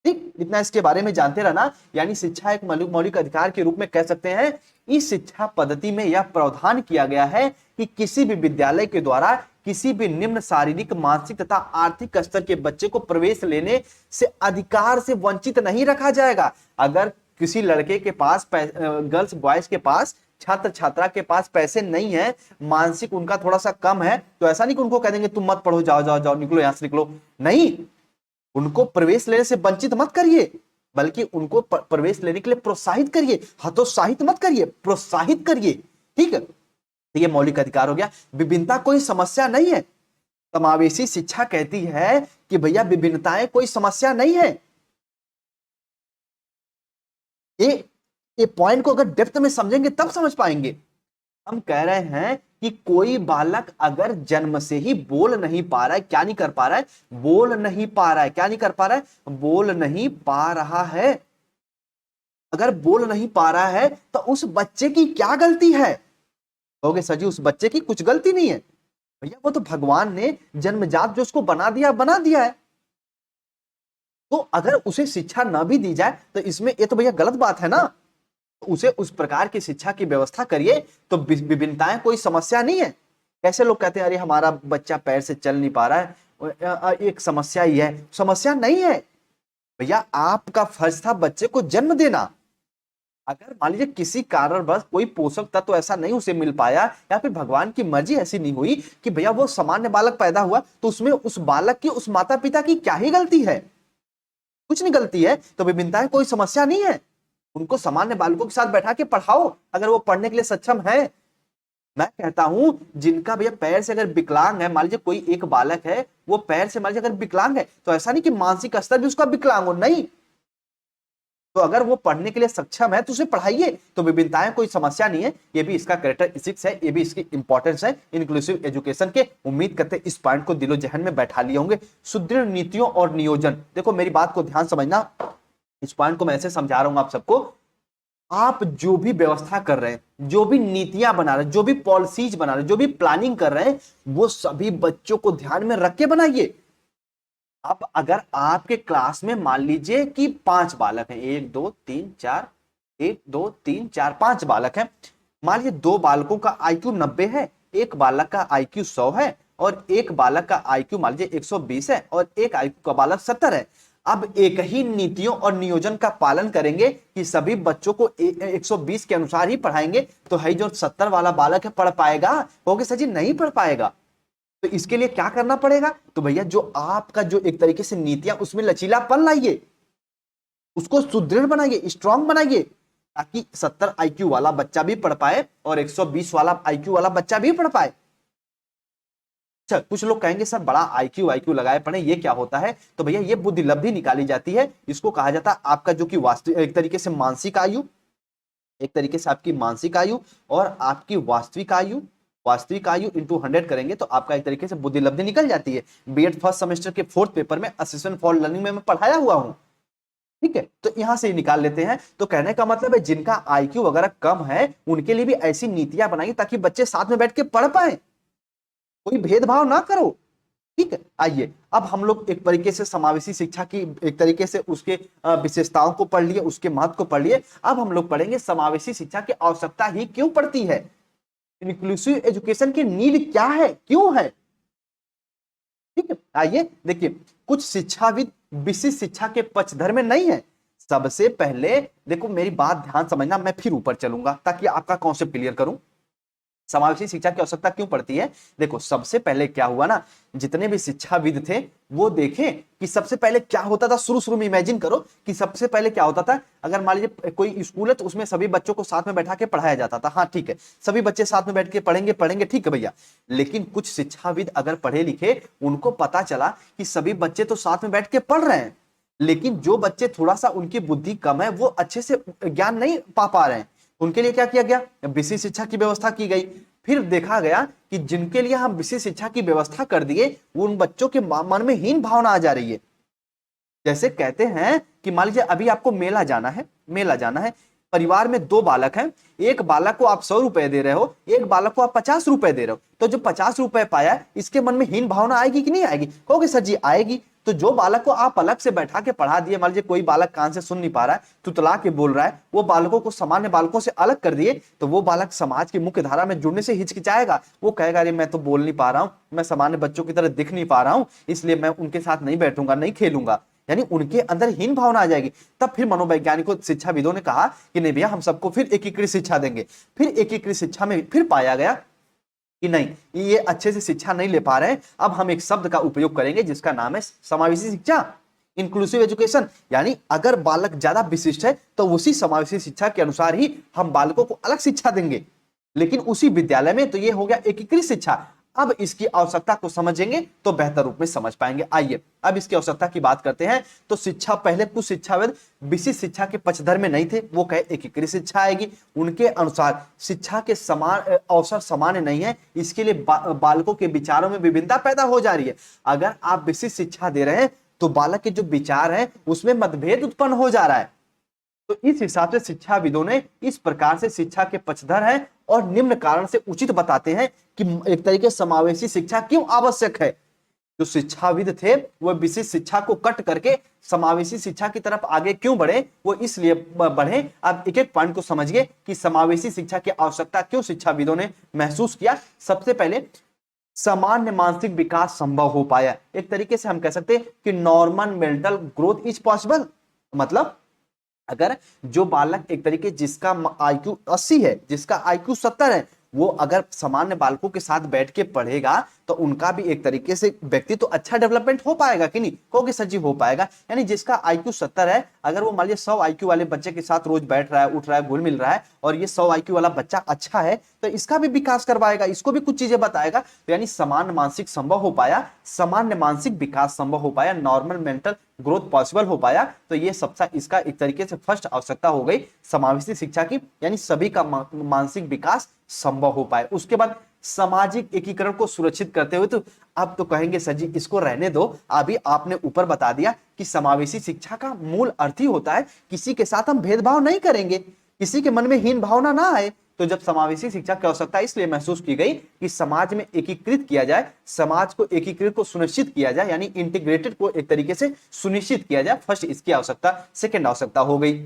ठीक, इतना इसके बारे में जानते रहना। यानी शिक्षा एक मौलिक अधिकार के रूप में कह सकते हैं। इस शिक्षा पद्धति में यह प्रावधान किया गया है कि किसी भी विद्यालय के द्वारा किसी भी निम्न शारीरिक, मानसिक तथा आर्थिक स्तर के बच्चे को प्रवेश लेने से अधिकार से वंचित नहीं रखा जाएगा। अगर किसी लड़के के पास, गर्ल्स बॉयज के पास, छात्र छात्रा के पास पैसे नहीं है, मानसिक उनका थोड़ा सा कम है, तो ऐसा नहीं कि उनको कह देंगे तुम मत पढ़ो, जाओ जाओ जाओ निकलो यहां से निकलो, नहीं, उनको प्रवेश लेने से वंचित मत करिए, बल्कि उनको प्रवेश लेने के लिए प्रोत्साहित करिए, हतोत्साहित मत करिए, प्रोत्साहित करिए। ठीक है, ये मौलिक अधिकार हो गया। विभिन्नता कोई समस्या नहीं है। समावेशी शिक्षा कहती है कि भैया विभिन्नताएं कोई समस्या नहीं है। ये पॉइंट को अगर डेप्थ में समझेंगे तब समझ पाएंगे। हम कह रहे हैं कि कोई बालक अगर जन्म से ही बोल नहीं पा रहा है, क्या नहीं कर पा रहा है, बोल नहीं पा रहा है, क्या नहीं कर पा रहा है, बोल नहीं पा रहा है, अगर बोल नहीं पा रहा है तो उस बच्चे की क्या गलती है? कहोगे सर जी उस बच्चे की कुछ गलती नहीं है भैया, वो तो भगवान ने जन्मजात जो उसको बना दिया है। तो अगर उसे शिक्षा न भी दी जाए तो इसमें ये तो भैया गलत बात है ना। उसे उस प्रकार की शिक्षा की व्यवस्था करिए, तो विभिन्नताएं कोई समस्या नहीं है। कैसे लोग कहते हैं अरे हमारा बच्चा पैर से चल नहीं पा रहा है, एक समस्या ही है, समस्या नहीं है भैया, आपका फर्ज था बच्चे को जन्म देना। अगर मान लीजिए किसी कारणवश कोई पोषक तत्व तो ऐसा नहीं उसे मिल पाया, या फिर भगवान की मर्जी ऐसी नहीं हुई कि भैया वो सामान्य बालक पैदा हुआ, तो उसमें उस बालक की, उस माता पिता की क्या ही गलती है? कुछ नहीं गलती है। तो विभिन्नताएं कोई समस्या नहीं है, उनको सामान्य बालकों के साथ बैठा के पढ़ाओ अगर वो पढ़ने के लिए सक्षम है। मैं कहता हूं जिनका भैया पैर से अगर विकलांग है, मान लीजिए कोई एक बालक है वो पैर से मान लीजिए अगर विकलांग है, तो ऐसा नहीं कि मानसिक स्तर भी उसका विकलांग हो, नहीं, तो अगर वो पढ़ने के लिए सक्षम है तो उसे पढ़ाइए। तो विभिन्नताएं कोई समस्या नहीं है, ये भी इसका कैरेक्टरिस्टिक्स है, ये भी इसकी इंपॉर्टेंस है इंक्लूसिव एजुकेशन के। उम्मीद करते हैं इस पॉइंट को दिलो जहन में बैठा लिए होंगे। सुदृढ़ नीतियों और नियोजन, देखो मेरी बात को ध्यान समझना, इस पॉइंट को मैं ऐसे समझा रहा हूं आप सबको। आप जो भी व्यवस्था कर रहे हैं, जो भी नीतियां बना रहे हैं, जो भी पॉलिसीज बना रहे हैं, जो भी प्लानिंग कर रहे हैं, वो सभी बच्चों को ध्यान में रख के बनाइए। अब अगर आपके क्लास में मान लीजिए कि 5 बालक हैं, 1 2 3 4, 1 2 3 4 5 बालक हैं, मान लीजिए 2 बालकों का IQ 90 है, एक बालक का IQ 100 है, और एक बालक का IQ मान लीजिए 120 है, और एक IQ का बालक 70 है। अब एक ही नीतियों और नियोजन का पालन करेंगे कि सभी बच्चों को 120 के अनुसार ही पढ़ाएंगे, तो है जो 70 वाला बालक है पढ़ पाएगा? कहोगे सर जी नहीं पढ़ पाएगा। तो इसके लिए क्या करना पड़ेगा? तो भैया जो आपका जो एक तरीके से नीतियां, उसमें लचीलापन लाइए, उसको सुदृढ़ बनाइए, स्ट्रांग बनाइए, ताकि 70 आईक्यू वाला बच्चा भी पढ़ पाए और 120 वाला आईक्यू वाला बच्चा भी पढ़ पाए। अच्छा, कुछ लोग कहेंगे सर बड़ा आईक्यू आईक्यू लगाए पढ़े, ये क्या होता है? तो भैया ये बुद्धि लब्धि निकाली जाती है, इसको कहा जाता है आपका जो कि वास्तविक एक तरीके से मानसिक आयु, एक तरीके से आपकी मानसिक आयु और आपकी वास्तविक आयु इंटू 100 करेंगे तो आपका एक तरीके से बुद्धि लब्धि निकल जाती है। बीएड फर्स्ट सेमेस्टर के 4th पेपर में असिस्टेंट फॉर लर्निंग में मैं पढ़ाया हुआ हूं, ठीक है? तो यहां से निकाल लेते हैं। तो कहने का मतलब है जिनका आईक्यू वगैरह कम है उनके लिए भी ऐसी नीतियां बनाई ताकि बच्चे साथ में बैठ के पढ़ पाए, कोई भेदभाव ना करो, ठीक है? आइए अब हम लोग एक तरीके से समावेशी शिक्षा की एक तरीके से उसके विशेषताओं को पढ़ लिए, उसके महत्व को पढ़ लिए। अब हम लोग पढ़ेंगे समावेशी शिक्षा की आवश्यकता ही क्यों पड़ती है, इंक्लूसिव एजुकेशन की नीड क्या है, क्यों है, ठीक है? आइए देखिए, कुछ शिक्षाविद विशिष्ट शिक्षा के पक्षधर में नहीं है। सबसे पहले देखो, मेरी बात ध्यान समझना, मैं फिर ऊपर चलूंगा ताकि आपका कॉन्सेप्ट क्लियर करूं। समावेशी शिक्षा की आवश्यकता क्यों पड़ती है? देखो सबसे पहले क्या हुआ ना, जितने भी शिक्षाविद थे वो देखें कि सबसे पहले क्या होता था। शुरू में इमेजिन करो कि सबसे पहले क्या होता था। अगर मान लीजिए कोई स्कूल है तो उसमें सभी बच्चों को साथ में बैठा के पढ़ाया जाता था, हाँ ठीक है, सभी बच्चे साथ में बैठ के पढ़ेंगे, ठीक है भैया। लेकिन कुछ शिक्षाविद अगर पढ़े लिखे, उनको पता चला कि सभी बच्चे तो साथ में बैठ के पढ़ रहे हैं, लेकिन जो बच्चे थोड़ा सा उनकी बुद्धि कम है, वो अच्छे से ज्ञान नहीं पा रहे हैं, उनके लिए क्या किया गया? विशेष शिक्षा की व्यवस्था की गई। फिर देखा गया कि जिनके लिए हम विशेष शिक्षा की व्यवस्था कर दिए, वो उन बच्चों के मन में हीन भावना आ जा रही है। जैसे कहते हैं कि मान लीजिए अभी आपको मेला जाना है, परिवार में 2 बालक हैं, एक बालक को आप 100 रुपए दे रहे हो, एक बालक को आप 50 रुपए दे रहे हो, तो जो 50 रुपए पाया इसके मन में हीन भावना आएगी कि नहीं आएगी? कहोगे सर जी आएगी। तो जो बालक को आप अलग से बैठा के पढ़ा दिए, मान लीजिए कोई बालक कान से सुन नहीं पा रहा है, तुतला के बोल रहा है, वो बालकों को सामान्य बालकों से अलग कर दिए, तो वो बालक समाज की मुख्य धारा में जुड़ने से हिचकिचाएगा। वो कहेगा अरे मैं तो बोल नहीं पा रहा हूं, मैं सामान्य बच्चों की तरह दिख नहीं पा रहा हूं, इसलिए मैं उनके साथ नहीं बैठूंगा, नहीं खेलूंगा, यानी उनके अंदर हीन भावना आ जाएगी। तब फिर मनोवैज्ञानिकों शिक्षाविदों ने कहा कि नहीं भैया, हम सबको फिर एकीकृत शिक्षा देंगे। फिर एकीकृत शिक्षा में फिर पाया गया कि नहीं, ये अच्छे से शिक्षा नहीं ले पा रहे हैं, अब हम एक शब्द का उपयोग करेंगे जिसका नाम है समावेशी शिक्षा, इंक्लूसिव एजुकेशन। यानी अगर बालक ज्यादा विशिष्ट है तो उसी समावेशी शिक्षा के अनुसार ही हम बालकों को अलग शिक्षा देंगे, लेकिन उसी विद्यालय में। तो ये हो गया एकीकृत शिक्षा। अब इसकी आवश्यकता को समझेंगे तो बेहतर रूप में समझ पाएंगे। आइए अब इसकी आवश्यकता की बात करते हैं। तो शिक्षा, पहले कुछ शिक्षाविद विशिष्ट शिक्षा के पक्षधर में नहीं थे, वो कहे एकीकृत शिक्षा आएगी। उनके अनुसार शिक्षा के समान अवसर सामान्य नहीं है, इसके लिए बालकों के विचारों में विभिन्नता पैदा हो जा रही है। अगर आप विशिष्ट शिक्षा दे रहे हैं तो बालक के जो विचार है उसमें मतभेद उत्पन्न हो जा रहा है। तो इस हिसाब से शिक्षाविदों ने इस प्रकार से शिक्षा के पक्षधर हैं और निम्न कारण से उचित बताते हैं कि एक तरीके समावेशी शिक्षा क्यों आवश्यक है। जो शिक्षाविद थे वो विशिष्ट शिक्षा को कट करके समावेशी शिक्षा की तरफ आगे क्यों बढ़े, वो इसलिए बढ़े। अब एक एक पॉइंट को समझिए कि समावेशी शिक्षा की आवश्यकता क्यों शिक्षाविदों ने महसूस किया। सबसे पहले सामान्य मानसिक विकास संभव हो पाया। एक तरीके से हम कह सकते हैं कि normal mental growth is possible. मतलब अगर जो बालक एक तरीके जिसका आईक्यू 80 है, जिसका आईक्यू 70 है, वो अगर सामान्य बालकों के साथ बैठ के पढ़ेगा तो उनका भी एक तरीके से व्यक्ति तो अच्छा डेवलपमेंट हो पाएगा कि नहीं? कहोगे सर जी हो पाएगा। यानी जिसका आईक्यू 70 है, अगर वो मान लीजिए 100 आईक्यू वाले बच्चे के साथ रोज बैठ रहा है, उठ रहा है, घुल मिल रहा है, और ये 100 आईक्यू वाला बच्चा अच्छा है, तो इसका भी विकास करवाएगा, इसको भी कुछ चीजें बताएगा। तो यानी समान मानसिक संभव हो पाया, सामान्य मानसिक विकास संभव हो पाया, नॉर्मल मेंटल ग्रोथ पॉसिबल हो पाया। तो ये सबसे इसका एक तरीके से फर्स्ट आवश्यकता हो गई समावेशी शिक्षा की, यानी सभी का मानसिक विकास संभव हो पाए। उसके बाद सामाजिक एकीकरण को सुरक्षित करते हुए, तो अब तो कहेंगे सर जी इसको रहने दो, अभी आपने ऊपर बता दिया कि समावेशी शिक्षा का मूल अर्थ ही होता है किसी के साथ हम भेदभाव नहीं करेंगे, किसी के मन में हीन भावना ना आए। तो जब समावेशी शिक्षा की आवश्यकता इसलिए महसूस की गई कि समाज में एकीकृत किया जाए, समाज को एकीकृत को सुनिश्चित किया जाए, यानी इंटीग्रेटेड को एक तरीके से सुनिश्चित किया जाए। फर्स्ट इसकी आवश्यकता, सेकंड आवश्यकता हो गई।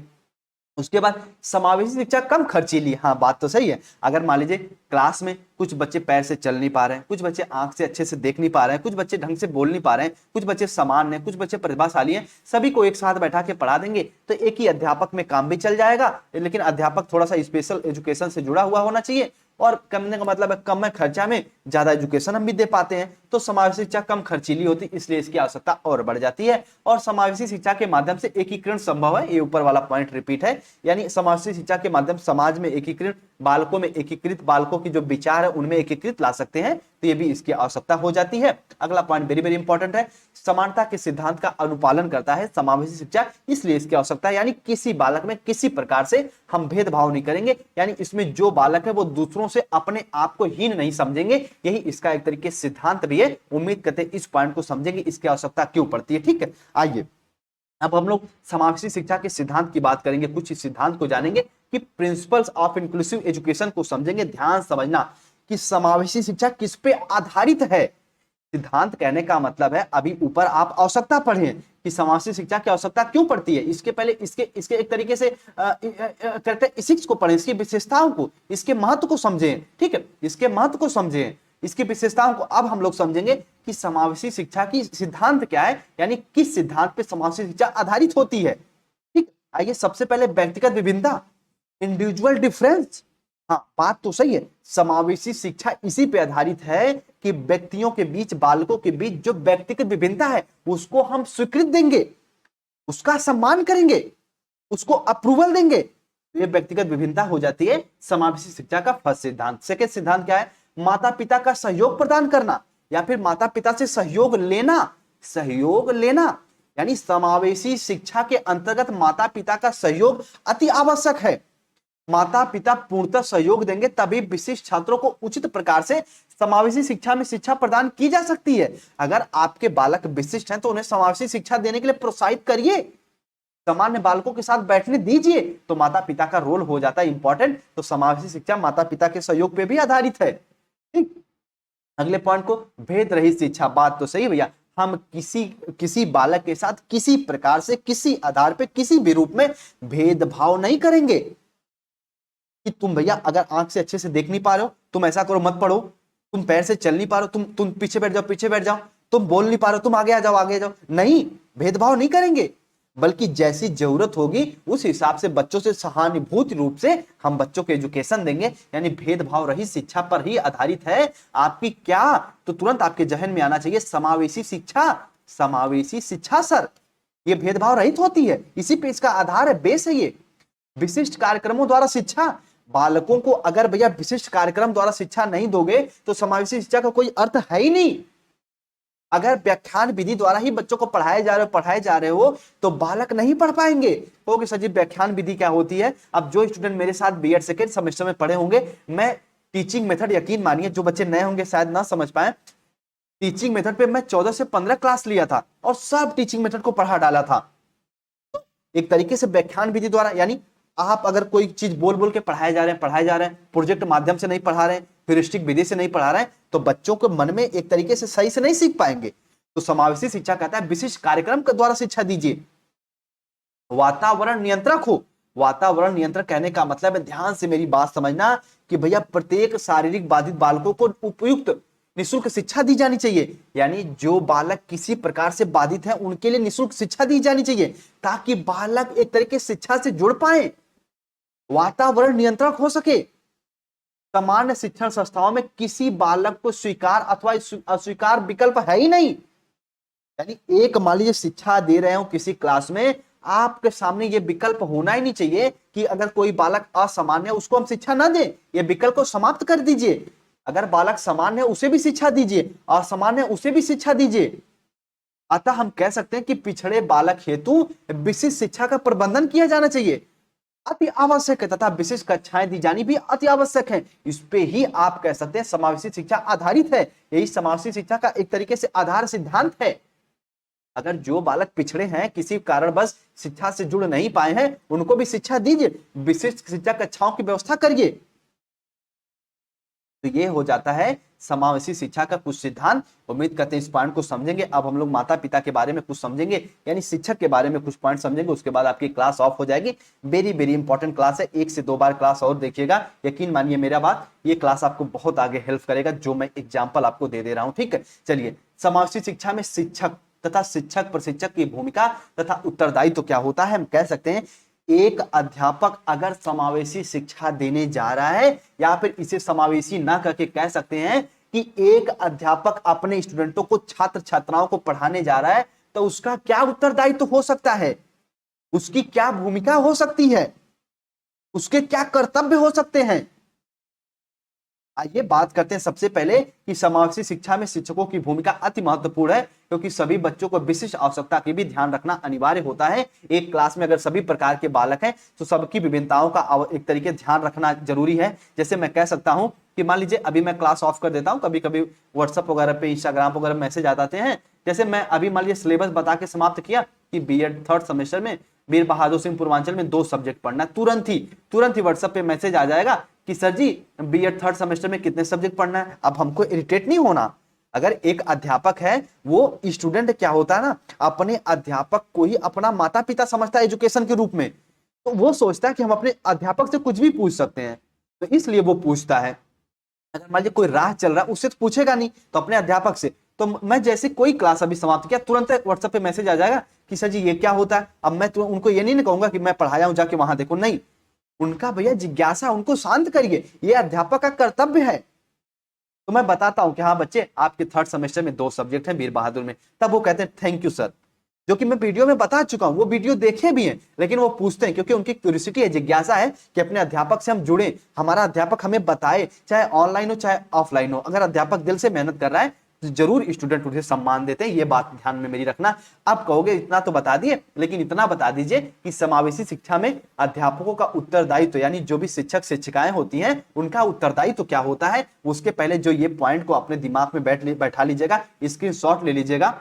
उसके बाद समावेशी शिक्षा कम खर्चीली। हाँ, बात तो सही है। अगर मान लीजिए क्लास में कुछ बच्चे पैर से चल नहीं पा रहे हैं, कुछ बच्चे आंख से अच्छे से देख नहीं पा रहे हैं, कुछ बच्चे ढंग से बोल नहीं पा रहे हैं, कुछ बच्चे सामान्य हैं, कुछ बच्चे प्रतिभाशाली हैं, सभी को एक साथ बैठा के पढ़ा देंगे तो एक ही अध्यापक में काम भी चल जाएगा। लेकिन अध्यापक थोड़ा सा स्पेशल एजुकेशन से जुड़ा हुआ होना चाहिए, और करने का मतलब है कम खर्चा में ज्यादा एजुकेशन हम भी दे पाते हैं। तो समावेशी शिक्षा कम खर्चीली होती, इसलिए इसकी आवश्यकता और बढ़ जाती है। और समावेशी शिक्षा के माध्यम से एकीकरण संभव है, ये ऊपर वाला पॉइंट रिपीट है। यानी समावेशी शिक्षा के माध्यम समाज में एकीकरण, बालकों में एकीकृत, बालकों की जो विचार है उनमें एकीकृत ला सकते हैं, तो ये भी इसकी आवश्यकता हो जाती है। अगला पॉइंट वेरी वेरी इंपॉर्टेंट है, समानता के सिद्धांत का अनुपालन करता है समावेशी शिक्षा, इसलिए इसकी आवश्यकता है। यानी किसी बालक में किसी प्रकार से हम भेदभाव नहीं करेंगे, यानी इसमें जो बालक है वो दूसरों से अपने आप को हीन नहीं समझेंगे, यही इसका एक तरीके से सिद्धांत भी है। उम्मीद करते हैं इस पॉइंट को समझेंगे, इसकी आवश्यकता क्यों पड़ती है। ठीक है, आइए अब हम लोग समावेशी शिक्षा के सिद्धांत की बात करेंगे, कुछ इस सिद्धांत को जानेंगे कि प्रिंसिपल्स ऑफ इंक्लूसिव एजुकेशन को समझेंगे। ध्यान समझना कि समावेशी शिक्षा किस पे आधारित है। सिद्धांत कहने का मतलब है, अभी ऊपर आप आवश्यकता पढ़े कि समावेशी शिक्षा की आवश्यकता क्यों पड़ती है, इसके पहले इसके एक तरीके से कैरेक्टरिस्टिक्स को पढ़ें, इसकी विशेषताओं को, इसके महत्व को समझें। ठीक है, इसके महत्व को समझें, इसकी विशेषताओं को। अब हम लोग समझेंगे कि समावेशी शिक्षा की सिद्धांत क्या है, यानी किस सिद्धांत पे समावेशी शिक्षा आधारित होती है। ठीक, आइए सबसे पहले व्यक्तिगत विभिन्नता, इंडिविजुअल डिफरेंस। हाँ, बात तो सही है, समावेशी शिक्षा इसी पे आधारित है कि व्यक्तियों के बीच, बालकों के बीच जो व्यक्तिगत विभिन्नता है उसको हम स्वीकृत देंगे, उसका सम्मान करेंगे, उसको अप्रूवल देंगे, ये व्यक्तिगत विभिन्नता हो जाती है समावेशी शिक्षा का फर्स्ट सिद्धांत। सेकंड सिद्धांत क्या है, माता पिता का सहयोग प्रदान करना या फिर माता पिता से सहयोग लेना। सहयोग लेना यानी समावेशी शिक्षा के अंतर्गत माता पिता का सहयोग अति आवश्यक है। माता पिता पूर्णतः सहयोग देंगे तभी विशिष्ट छात्रों को उचित प्रकार से समावेशी शिक्षा में शिक्षा प्रदान की जा सकती है। अगर आपके बालक विशिष्ट हैं तो उन्हें समावेशी शिक्षा देने के लिए प्रोत्साहित करिए, सामान्य बालकों के साथ बैठने दीजिए, तो माता पिता का रोल हो जाता है इंपॉर्टेंट। तो समावेशी शिक्षा माता पिता के सहयोग पे भी आधारित है। ठीक, अगले पॉइंट को, भेद रहित शिक्षा। बात तो सही भैया, हम किसी बालक के साथ किसी प्रकार से, किसी आधार पे, किसी भी रूप में भेदभाव नहीं करेंगे कि तुम भैया अगर आंख से अच्छे से देख नहीं पा रहे हो तुम ऐसा करो मत पढ़ो, तुम पैर से चल नहीं पा रहे हो तुम पीछे बैठ जाओ, पीछे बैठ जाओ, तुम बोल नहीं पा रहे हो तुम आगे आ जाओ, आगे आ जाओ। नहीं, भेदभाव नहीं करेंगे, बल्कि जैसी जरूरत होगी उस हिसाब से बच्चों से सहानुभूति रूप से हम बच्चों को एजुकेशन देंगे। यानी भेदभाव रहित शिक्षा पर ही आधारित है आपकी क्या, तो तुरंत आपके जहन में आना चाहिए समावेशी शिक्षा। समावेशी शिक्षा सर ये भेदभाव रहित होती है, इसी पे इसका आधार है, बेस है ये। विशिष्ट कार्यक्रमों द्वारा शिक्षा, बालकों को अगर भैया विशिष्ट कार्यक्रम द्वारा शिक्षा नहीं दोगे तो समावेशी शिक्षा का कोई अर्थ है ही नहीं। अगर व्याख्यान विधि द्वारा ही बच्चों को पढ़ाए जा रहे हो तो बालक नहीं पढ़ पाएंगे। ओके सर जी, व्याख्यान विधि क्या होती है? अब जो स्टूडेंट मेरे साथ बीएड सेकेंड सेमेस्टर में पढ़े होंगे, मैं टीचिंग मेथड, यकीन मानिए जो बच्चे नए होंगे शायद ना समझ पाए, टीचिंग मेथड पे मैं 14 से 15 क्लास लिया था और सब टीचिंग मेथड को पढ़ा डाला था। एक तरीके से व्याख्यान विधि द्वारा, यानी आप अगर कोई चीज बोल बोल के पढ़ाए जा रहे हैं, प्रोजेक्ट माध्यम से नहीं पढ़ा रहे हैं, ह्यूरिस्टिक विधि से नहीं पढ़ा रहे हैं, तो बच्चों को मन में एक तरीके से सही से नहीं सीख पाएंगे। तो समावेशी शिक्षा कहता है विशिष्ट कार्यक्रम के द्वारा शिक्षा दीजिए। वातावरण नियंत्रक हो। वातावरण नियंत्रण कहने का मतलब है, ध्यान से मेरी बात समझना, कि भैया प्रत्येक शारीरिक बाधित बालकों को उपयुक्त निःशुल्क शिक्षा दी जानी चाहिए। यानी जो बालक किसी प्रकार से बाधित है उनके लिए निःशुल्क शिक्षा दी जानी चाहिए ताकि बालक एक तरीके से शिक्षा से जुड़ पाए, वातावरण नियंत्रक हो सके। सामान्य शिक्षण संस्थाओं में किसी बालक को स्वीकार अथवा अस्वीकार विकल्प है ही नहीं। यानी एक मान लीजिए शिक्षा दे रहे हो किसी क्लास में, आपके सामने ये विकल्प होना ही नहीं चाहिए कि अगर कोई बालक असामान्य है उसको हम शिक्षा ना दें। ये विकल्प को समाप्त कर दीजिए। अगर बालक सामान्य है उसे भी शिक्षा दीजिए, असामान्य उसे भी शिक्षा दीजिए। अतः हम कह सकते हैं कि पिछड़े बालक हेतु विशिष्ट शिक्षा का प्रबंधन किया जाना चाहिए, अति आवश्यक है, तथा विशिष्ट कक्षाएं दी जानी भी अति आवश्यक है। इस पे ही आप कह सकते हैं समावेशी शिक्षा आधारित है। यही समावेशी शिक्षा का एक तरीके से आधार सिद्धांत है। अगर जो बालक पिछड़े हैं, किसी कारणवश शिक्षा से जुड़ नहीं पाए हैं, उनको भी शिक्षा दीजिए, विशिष्ट शिक्षा कक्षाओं की व्यवस्था करिए। तो ये हो जाता है समावेशी शिक्षा का कुछ सिद्धांत। उम्मीद करते हैं इस पॉइंट को समझेंगे। अब हम लोग माता पिता के बारे में कुछ समझेंगे, यानी शिक्षक के बारे में कुछ पॉइंट समझेंगे, उसके बाद आपकी क्लास ऑफ हो जाएगी। वेरी वेरी इंपॉर्टेंट क्लास है, 1 से 2 बार क्लास और देखिएगा, यकीन मानिए मेरा बात, ये क्लास आपको बहुत आगे हेल्प करेगा, जो मैं एग्जाम्पल आपको दे दे रहा हूं। ठीक है, चलिए, समावेशी शिक्षा में शिक्षक तथा शिक्षक प्रशिक्षक की भूमिका तथा उत्तरदायित्व तो क्या होता है। हम कह सकते हैं एक अध्यापक अगर समावेशी शिक्षा देने जा रहा है, या फिर इसे समावेशी ना करके कह सकते हैं कि एक अध्यापक अपने स्टूडेंटों को, छात्र छात्राओं को पढ़ाने जा रहा है, तो उसका क्या उत्तरदायित्व हो सकता है, उसकी क्या भूमिका हो सकती है, उसके क्या कर्तव्य हो सकते हैं। आइए बात करते हैं सबसे पहले कि समावेशी शिक्षा में शिक्षकों की भूमिका अति महत्वपूर्ण है, क्योंकि सभी बच्चों को विशिष्ट आवश्यकता की भी ध्यान रखना अनिवार्य होता है। एक क्लास में अगर सभी प्रकार के बालक हैं तो सबकी विभिन्नताओं का एक तरीके ध्यान रखना जरूरी है। जैसे मैं कह सकता हूं कि मान लीजिए अभी मैं क्लास ऑफ कर देता हूं, कभी कभी व्हाट्सएप वगैरह पे, इंस्टाग्राम वगैरह मैसेज आ जाते हैं। जैसे मैं अभी मान लीजिए सिलेबस बता के समाप्त किया कि बीएड 3rd सेमेस्टर में वीर बहादुर सिंह पूर्वांचल में 2 सब्जेक्ट पढ़ना, तुरंत ही व्हाट्सएप पे मैसेज आ जाएगा कि सर जी बीएड 3rd सेमेस्टर में कितने सब्जेक्ट पढ़ना है। अब हमको इरिटेट नहीं होना। अगर एक अध्यापक है, वो स्टूडेंट क्या होता है ना, अपने अध्यापक को ही अपना माता पिता समझता है एजुकेशन के रूप में, तो वो सोचता है कि हम अपने अध्यापक से कुछ भी पूछ सकते हैं, तो इसलिए वो पूछता है। अगर मान लीजिए कोई राह चल रहा है, उससे तो पूछेगा नहीं, तो अपने अध्यापक से। तो मैं जैसे कोई क्लास अभी समाप्त किया, तुरंत व्हाट्सएप पे मैसेज आ जाएगा कि सर जी ये क्या होता है। अब मैं उनको ये नहीं कहूंगा कि मैं पढ़ाया हूं जाके वहां देखो, नहीं, उनका भैया जिज्ञासा, उनको शांत करिए, ये अध्यापक का कर्तव्य है। तो मैं बताता हूं कि हाँ बच्चे, आपके 3rd सेमेस्टर में 2 सब्जेक्ट हैं वीर बहादुर में। तब वो कहते हैं थैंक यू सर, जो कि मैं वीडियो में बता चुका हूं, वो वीडियो देखे भी हैं, लेकिन वो पूछते हैं क्योंकि उनकी क्यूरियोसिटी है, जिज्ञासा है कि अपने अध्यापक से हम जुड़े, हमारा अध्यापक हमें बताए, चाहे ऑनलाइन हो चाहे ऑफलाइन हो। अगर अध्यापक दिल से मेहनत कर रहा है तो जरूर स्टूडेंट उसे सम्मान देते हैं, ये बात ध्यान में मेरी रखना। अब कहोगे इतना तो बता दिए, लेकिन इतना बता दीजिए कि समावेशी शिक्षा में अध्यापकों का उत्तरदायित्व, यानी जो भी शिक्षक शिक्षिकाएं होती हैं उनका उत्तरदायित्व क्या होता है। उसके पहले जो ये पॉइंट को अपने दिमाग में बैठा लीजिएगा, स्क्रीनशॉट ले लीजिएगा,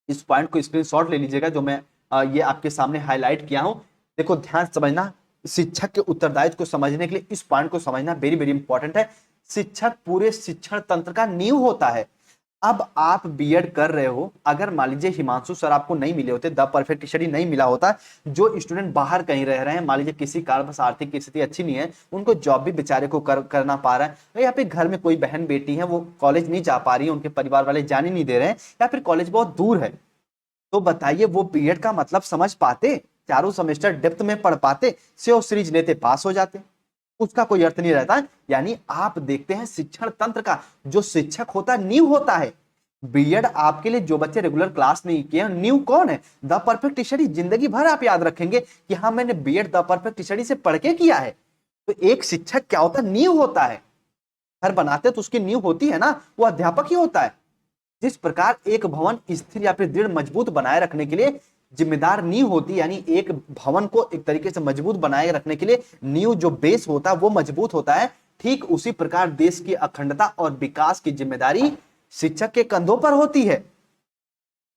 इस पॉइंट को स्क्रीनशॉट ले लीजिएगा जो मैं ये आपके सामने हाईलाइट किया हूं। देखो ध्यान समझना, शिक्षक के उत्तरदायित्व को समझने के लिए इस पॉइंट को समझना वेरी वेरी इंपॉर्टेंट है। शिक्षक पूरे शिक्षण तंत्र का नींव होता है। अब आप बीएड कर रहे हो, अगर मान लीजिए हिमांशु सर आपको नहीं मिले होते, द परफेक्ट स्टडी नहीं मिला होता, जो स्टूडेंट बाहर कहीं रह रहे हैं, मान लीजिए किसी कारणवश आर्थिक स्थिति अच्छी नहीं है, उनको जॉब भी बेचारे को करना पा रहा है, या फिर घर में कोई बहन बेटी है वो कॉलेज नहीं जा पा रही है, उनके परिवार वाले जाने नहीं दे रहे हैं, या फिर कॉलेज बहुत दूर है, तो बताइए वो बीएड का मतलब समझ पाते, चारों सेमेस्टर डेप्थ में पढ़ पाते, सेव सीरीज लेते पास हो जाते? उसका कोई अर्थ नहीं रहता। यानी आप देखते हैं शिक्षण तंत्र का जो शिक्षक होता है, नींव होता है। बीएड आपके लिए जो बच्चे रेगुलर क्लास नहीं किए, नींव कौन है? The perfect study. जिंदगी भर आप याद रखेंगे कि हाँ मैंने बीएड द परफेक्ट स्टडी से पढ़ के किया है। तो एक शिक्षक क्या होता है? नींव होता है। घर बनाते तो उसकी नींव होती है ना, वो अध्यापक ही होता है। जिस प्रकार एक भवन स्थिर या फिर दृढ़ मजबूत बनाए रखने के लिए जिम्मेदार नींव होती है, यानी एक भवन को एक तरीके से मजबूत बनाए रखने के लिए नींव जो बेस होता है वो मजबूत होता है, ठीक उसी प्रकार देश की अखंडता और विकास की जिम्मेदारी शिक्षक के कंधों पर होती है।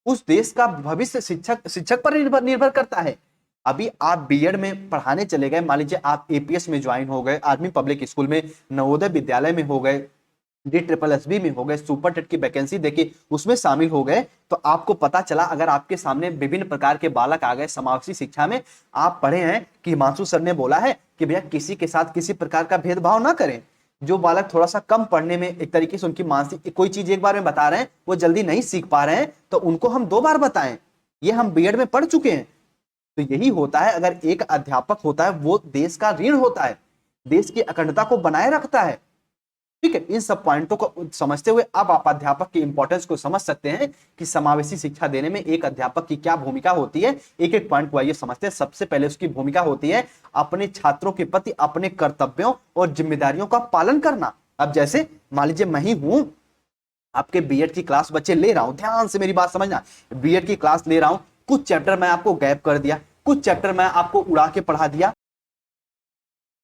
उस देश का भविष्य शिक्षक पर निर्भर करता है। अभी आप बीएड में पढ़ाने चले गए, मान लीजिए आप एपीएस में ज्वाइन हो गए, आर्मी पब्लिक स्कूल में, नवोदय विद्यालय में हो गए, DSSB में हो गए, सुपर टेट की वैकेंसी देखी उसमें शामिल हो गए, तो आपको पता चला, अगर आपके सामने विभिन्न प्रकार के बालक आ गए समावेशी शिक्षा में, आप पढ़े हैं कि हिमांशु सर ने बोला है कि भैया किसी के साथ किसी प्रकार का भेदभाव ना करें। जो बालक थोड़ा सा कम पढ़ने में एक तरीके से उनकी मानसिक, कोई चीज एक बार में बता रहे हैं वो जल्दी नहीं सीख पा रहे हैं, तो उनको हम 2 बार बताएं। ये हम बीएड में पढ़ चुके हैं। तो यही होता है, अगर एक अध्यापक होता है वो देश का ऋण होता है, देश की अखंडता को बनाए रखता है। ठीक है, इन सब पॉइंटों को समझते हुए अब आप अध्यापक की इंपॉर्टेंस को समझ सकते हैं कि समावेशी शिक्षा देने में एक अध्यापक की क्या भूमिका होती है। एक एक पॉइंट को आइए समझते हैं। सबसे पहले उसकी भूमिका होती है अपने छात्रों के प्रति अपने कर्तव्यों और जिम्मेदारियों का पालन करना। अब जैसे मान लीजिए मैं ही हूं, आपके बीएड की क्लास बच्चे ले रहा हूं, ध्यान से मेरी बात समझना, बीएड की क्लास ले रहा हूं, कुछ चैप्टर मैं आपको गैप कर दिया, कुछ चैप्टर मैं आपको उड़ा के पढ़ा दिया,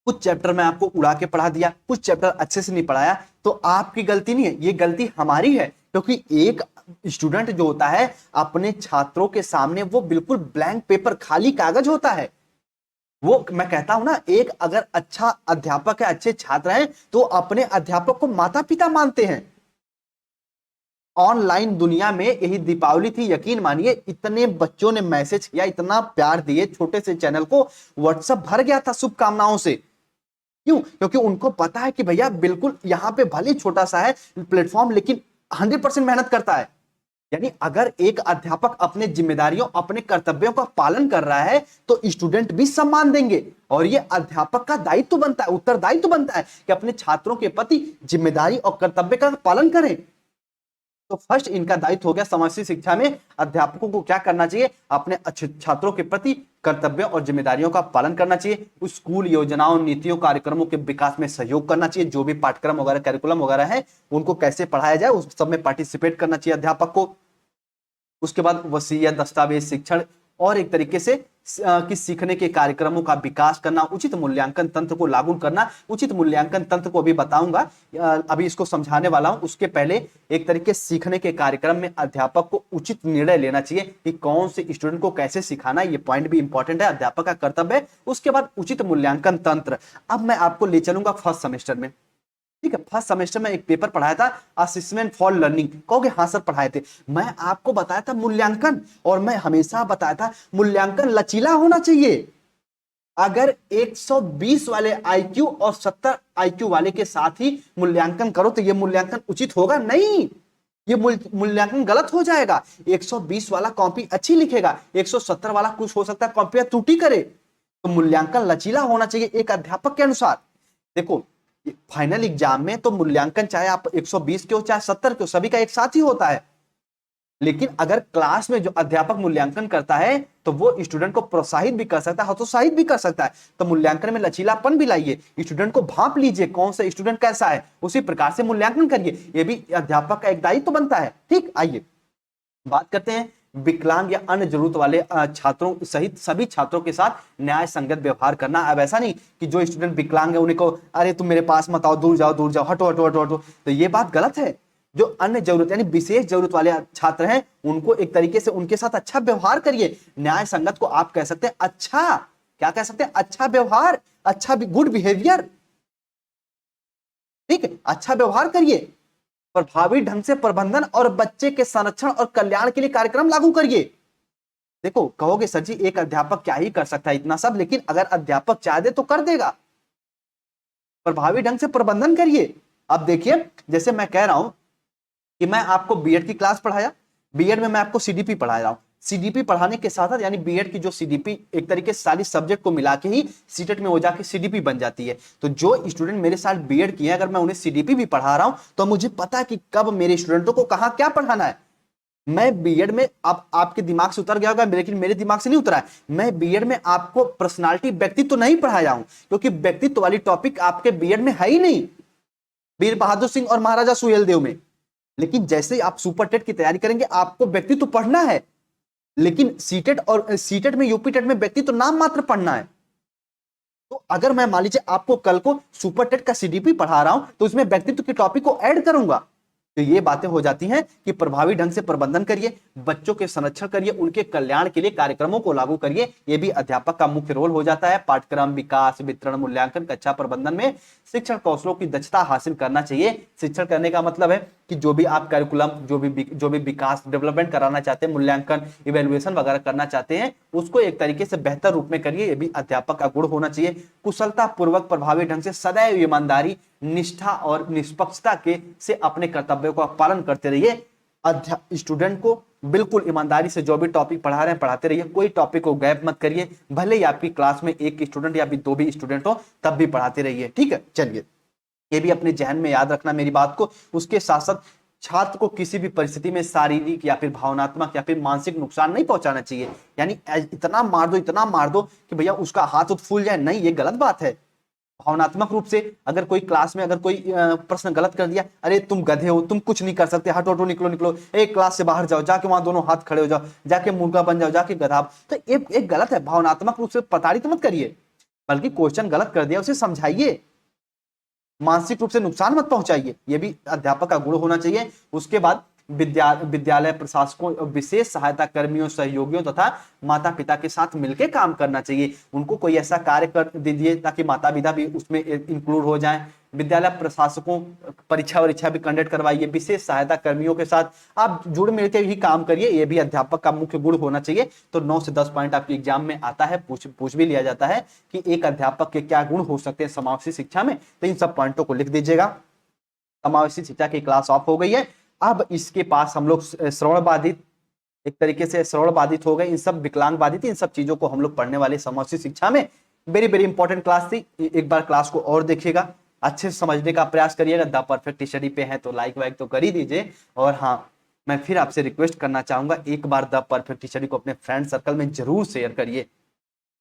कुछ चैप्टर में आपको उड़ा के पढ़ा दिया, कुछ चैप्टर अच्छे से नहीं पढ़ाया, तो आपकी गलती नहीं है, ये गलती हमारी है। क्योंकि एक स्टूडेंट जो होता है अपने छात्रों के सामने वो बिल्कुल ब्लैंक पेपर, खाली कागज होता है। वो मैं कहता हूं ना, एक अगर अच्छा अध्यापक है, अच्छे छात्र हैं, तो अपने अध्यापक को माता पिता मानते हैं। ऑनलाइन दुनिया में यही दीपावली थी, यकीन मानिए इतने बच्चों ने मैसेज किया, इतना प्यार दिए, छोटे से चैनल को व्हाट्सएप भर गया था शुभकामनाओं से। क्यों? क्योंकि उनको पता है कि भैया बिल्कुल यहां पे भले ही छोटा सा है प्लेटफॉर्म, लेकिन 100% मेहनत करता है। यानी अगर एक अध्यापक अपने जिम्मेदारियों, अपने कर्तव्यों का पालन कर रहा है, तो स्टूडेंट भी सम्मान देंगे। और ये अध्यापक का दायित्व बनता है, उत्तरदायित्व बनता है कि अपने छात्रों के प्रति जिम्मेदारी और कर्तव्य का पालन करें। तो फर्स्ट इनका दायित्व हो गया समावेशी शिक्षा में अध्यापकों को क्या करना चाहिए, अपने अच्छे छात्रों के प्रति कर्तव्यों और जिम्मेदारियों का पालन करना चाहिए। उस स्कूल योजनाओं, नीतियों, कार्यक्रमों के विकास में सहयोग करना चाहिए। जो भी पाठ्यक्रम वगैरह, कैरिकुलम वगैरह है, उनको कैसे पढ़ाया जाए उस सब में पार्टिसिपेट करना चाहिए अध्यापक को। उसके बाद वसीयत, दस्तावेज, शिक्षण और एक तरीके से कि सीखने के कार्यक्रमों का विकास करना, उचित मूल्यांकन तंत्र को लागू करना। उचित मूल्यांकन तंत्र को अभी बताऊंगा, अभी इसको समझाने वाला हूं। उसके पहले एक तरीके से सीखने के कार्यक्रम में अध्यापक को उचित निर्णय लेना चाहिए कि कौन से स्टूडेंट को कैसे सिखाना, ये पॉइंट भी इंपॉर्टेंट है, अध्यापक का कर्तव्य है। उसके बाद उचित मूल्यांकन तंत्र। अब मैं आपको ले चलूंगा फर्स्ट सेमेस्टर में, ठीक है। फर्स्ट सेमेस्टर में एक पेपर पढ़ाया था, असेसमेंट फॉर लर्निंग। कहोगे हाँ सर पढ़ाए थे। मैं आपको बताया था मूल्यांकन, और मैं हमेशा बताया था मूल्यांकन लचीला होना चाहिए। अगर 120 वाले आईक्यू और 70 आईक्यू वाले के साथ ही मूल्यांकन करो तो यह मूल्यांकन उचित होगा नहीं, ये मूल्यांकन गलत हो जाएगा। 120 वाला कॉपी अच्छी लिखेगा, 170 वाला कुछ हो सकता है कॉपी त्रुटि करे। तो मूल्यांकन लचीला होना चाहिए एक अध्यापक के अनुसार। देखो फाइनल एग्जाम में तो मूल्यांकन चाहे आप 120 के हो चाहे 70 के हो, सभी का एक साथ ही होता है। लेकिन अगर क्लास में जो अध्यापक मूल्यांकन करता है तो वो स्टूडेंट को प्रोत्साहित भी कर सकता है, हतोत्साहित भी कर सकता है। तो मूल्यांकन में लचीलापन भी लाइए, स्टूडेंट को भांप लीजिए कौन सा स्टूडेंट कैसा है, उसी प्रकार से मूल्यांकन करिए। ये भी अध्यापक का एक दायित्व बनता है। ठीक, आइए बात करते हैं विकलांग या अन्य जरूरत वाले छात्रों सहित सभी छात्रों के साथ न्याय संगत व्यवहार करना। अब ऐसा नहीं कि जो स्टूडेंट विकलांग है उन्हें को अरे तुम मेरे पास मत आओ, दूर जाओ, दूर जाओ, हटो हटो हटो हटो, तो ये बात गलत है। जो अन्य जरूरत यानी विशेष जरूरत वाले छात्र हैं उनको एक तरीके से उनके साथ अच्छा व्यवहार करिए। न्याय संगत को आप कह सकते हैं अच्छा, क्या कह सकते हैं, अच्छा व्यवहार, अच्छा गुड बिहेवियर। ठीक है, अच्छा व्यवहार करिए, प्रभावी ढंग से प्रबंधन और बच्चे के संरक्षण और कल्याण के लिए कार्यक्रम लागू करिए। देखो कहोगे सर जी एक अध्यापक क्या ही कर सकता है इतना सब, लेकिन अगर अध्यापक चाह दे तो कर देगा। प्रभावी ढंग से प्रबंधन करिए। अब देखिए जैसे मैं कह रहा हूं कि मैं आपको बीएड की क्लास पढ़ाया, बीएड में मैं आपको सीडीपी पढ़ा रहा हूं। सीडीपी पढ़ाने के साथ साथ यानी बीएड की जो सीडीपी एक तरीके से सारी सब्जेक्ट को मिला के ही सीटेट में हो जाके सीडीपी बन जाती है। तो जो स्टूडेंट मेरे साथ बीएड किए अगर मैं उन्हें सीडीपी भी पढ़ा रहा हूं तो मुझे पता है कि कब मेरे स्टूडेंटों को कहां क्या पढ़ाना है। मैं बीएड में आपके दिमाग से उतर गया होगा, लेकिन मेरे दिमाग से नहीं उतरा है। मैं बीएड में आपको पर्सनालिटी, व्यक्तित्व नहीं पढ़ाया हूं, क्योंकि व्यक्तित्व वाली टॉपिक आपके बीएड में है ही नहीं, वीर बहादुर सिंह और महाराजा सुहेलदेव में। लेकिन जैसे आप सुपर टेट की तैयारी करेंगे आपको व्यक्तित्व पढ़ना है, लेकिन सीटेट और सीटेट में, यूपी टेट में व्यक्तित्व नाम मात्र पढ़ना है। तो अगर मैं मान लीजिए आपको कल को सुपर टेट का सीडीपी पढ़ा रहा हूं तो उसमें व्यक्तित्व के टॉपिक को ऐड करूंगा। तो ये बातें हो जाती हैं कि प्रभावी ढंग से प्रबंधन करिए, बच्चों के संरक्षण करिए, उनके कल्याण के लिए कार्यक्रमों को लागू करिए। ये भी अध्यापक का मुख्य रोल हो जाता है। पाठ्यक्रम विकास, वितरण, मूल्यांकन, कक्षा प्रबंधन में शिक्षण कौशलों की दक्षता हासिल करना चाहिए। शिक्षण करने का मतलब है कि जो भी आप कैरिकुलम, जो भी विकास, डेवलपमेंट कराना चाहते हैं, मूल्यांकन, इवेल्युएशन वगैरह करना चाहते हैं, उसको एक तरीके से बेहतर रूप में करिए। ये भी अध्यापक का गुण होना चाहिए। कुशलता पूर्वक, प्रभावी ढंग से, सदैव ईमानदारी, निष्ठा और निष्पक्षता के से अपने कर्तव्यों का पालन करते रहिए। स्टूडेंट को बिल्कुल ईमानदारी से जो भी टॉपिक पढ़ा रहे हैं पढ़ाते रहिए, कोई टॉपिक को गैप मत करिए। भले ही आपकी क्लास में एक स्टूडेंट या फिर दो भी स्टूडेंट हो तब भी पढ़ाते रहिए। ठीक है, चलिए ये भी अपने जहन में याद रखना मेरी बात को। उसके साथ साथ छात्र को किसी भी परिस्थिति में शारीरिक या फिर भावनात्मक या फिर मानसिक नुकसान नहीं पहुंचाना चाहिए। यानी इतना मार दो कि भैया उसका हाथ फूल जाए, नहीं, ये गलत बात है। भावनात्मक रूप से अगर कोई क्लास में अगर कोई प्रश्न गलत कर दिया, अरे तुम गधे हो, तुम कुछ नहीं कर सकते, हटो हटो, निकलो निकलो, एक क्लास से बाहर जाओ, जाके वहां दोनों हाथ खड़े हो जाओ, जाके मुर्गा बन जाओ, जाके गधा, तो एक गलत है। भावनात्मक रूप से प्रताड़ित मत करिए, बल्कि क्वेश्चन गलत कर दिया उसे समझाइए, मानसिक रूप से नुकसान मत पहुंचाइए। यह भी अध्यापक का गुण होना चाहिए। उसके बाद विद्यालय प्रशासकों, विशेष सहायता कर्मियों, सहयोगियों तथा माता पिता के साथ मिलकर काम करना चाहिए। उनको कोई ऐसा कार्य कर दीजिए ताकि माता पिता भी उसमें इंक्लूड हो जाएं। विद्यालय प्रशासकों परीक्षा वरीक्षा भी कंडक्ट करवाइए। विशेष सहायता कर्मियों के साथ आप जुड़ मिलकर ही काम करिए, ये भी अध्यापक का मुख्य गुण होना चाहिए। तो 9 से 10 पॉइंट आपके एग्जाम में आता है, पूछ भी लिया जाता है कि एक अध्यापक के क्या गुण हो सकते हैं समावेशी शिक्षा में। तो इन सब पॉइंटों को लिख दीजिएगा। समावेशी शिक्षा की क्लास ऑफ हो गई है। अब इसके पास हम लोग श्रवण बाधित, एक तरीके से श्रवण बाधित हो गए, इन सब विकलांग बाधित, इन सब चीजों को हम लोग पढ़ने वाले समावेशी शिक्षा में। वेरी वेरी इंपॉर्टेंट क्लास थी। एक बार क्लास को और देखिएगा, अच्छे से समझने का प्रयास करिएगा। द परफेक्ट स्टडी पे है तो लाइक वाइक तो कर ही दीजिए। और हाँ, मैं फिर आपसे रिक्वेस्ट करना चाहूंगा, एक बार द परफेक्ट स्टडी को अपने फ्रेंड सर्कल में जरूर शेयर करिए,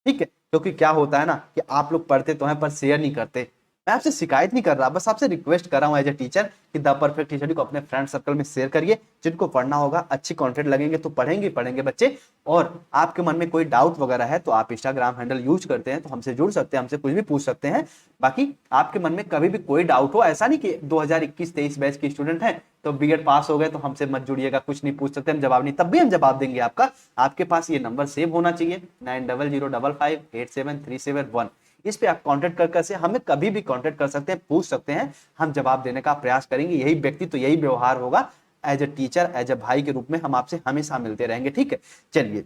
ठीक है? क्योंकि क्या होता है ना कि आप लोग पढ़ते तो हैं पर शेयर नहीं करते। मैं आपसे शिकायत नहीं कर रहा, बस आपसे रिक्वेस्ट कर रहा हूं एज ए टीचर कि द परफेक्ट स्टडी को अपने फ्रेंड सर्कल में शेयर करिए। जिनको पढ़ना होगा, अच्छी कंटेंट लगेंगे तो पढ़ेंगे बच्चे। और आपके मन में कोई डाउट वगैरह है तो आप इंस्टाग्राम हैंडल यूज करते हैं तो हमसे जुड़ सकते हैं, हमसे कुछ भी पूछ सकते हैं। बाकी आपके मन में कभी भी कोई डाउट हो, ऐसा नहीं कि 2021-23 बैच के स्टूडेंट हैं तो बीएड पास हो गए तो हमसे मत जुड़िएगा, कुछ नहीं पूछ सकते, हम जवाब नहीं, तब भी हम जवाब देंगे आपका। आपके पास ये नंबर सेव होना चाहिए 9005587371। इस पे आप कांटेक्ट कर से हमें कभी भी कांटेक्ट कर सकते हैं, पूछ सकते हैं, हम जवाब देने का प्रयास करेंगे। यही व्यक्ति तो यही व्यवहार होगा, as a teacher, as a भाई के रूप में हम आपसे हमेशा मिलते रहेंगे, ठीक है? चलिए,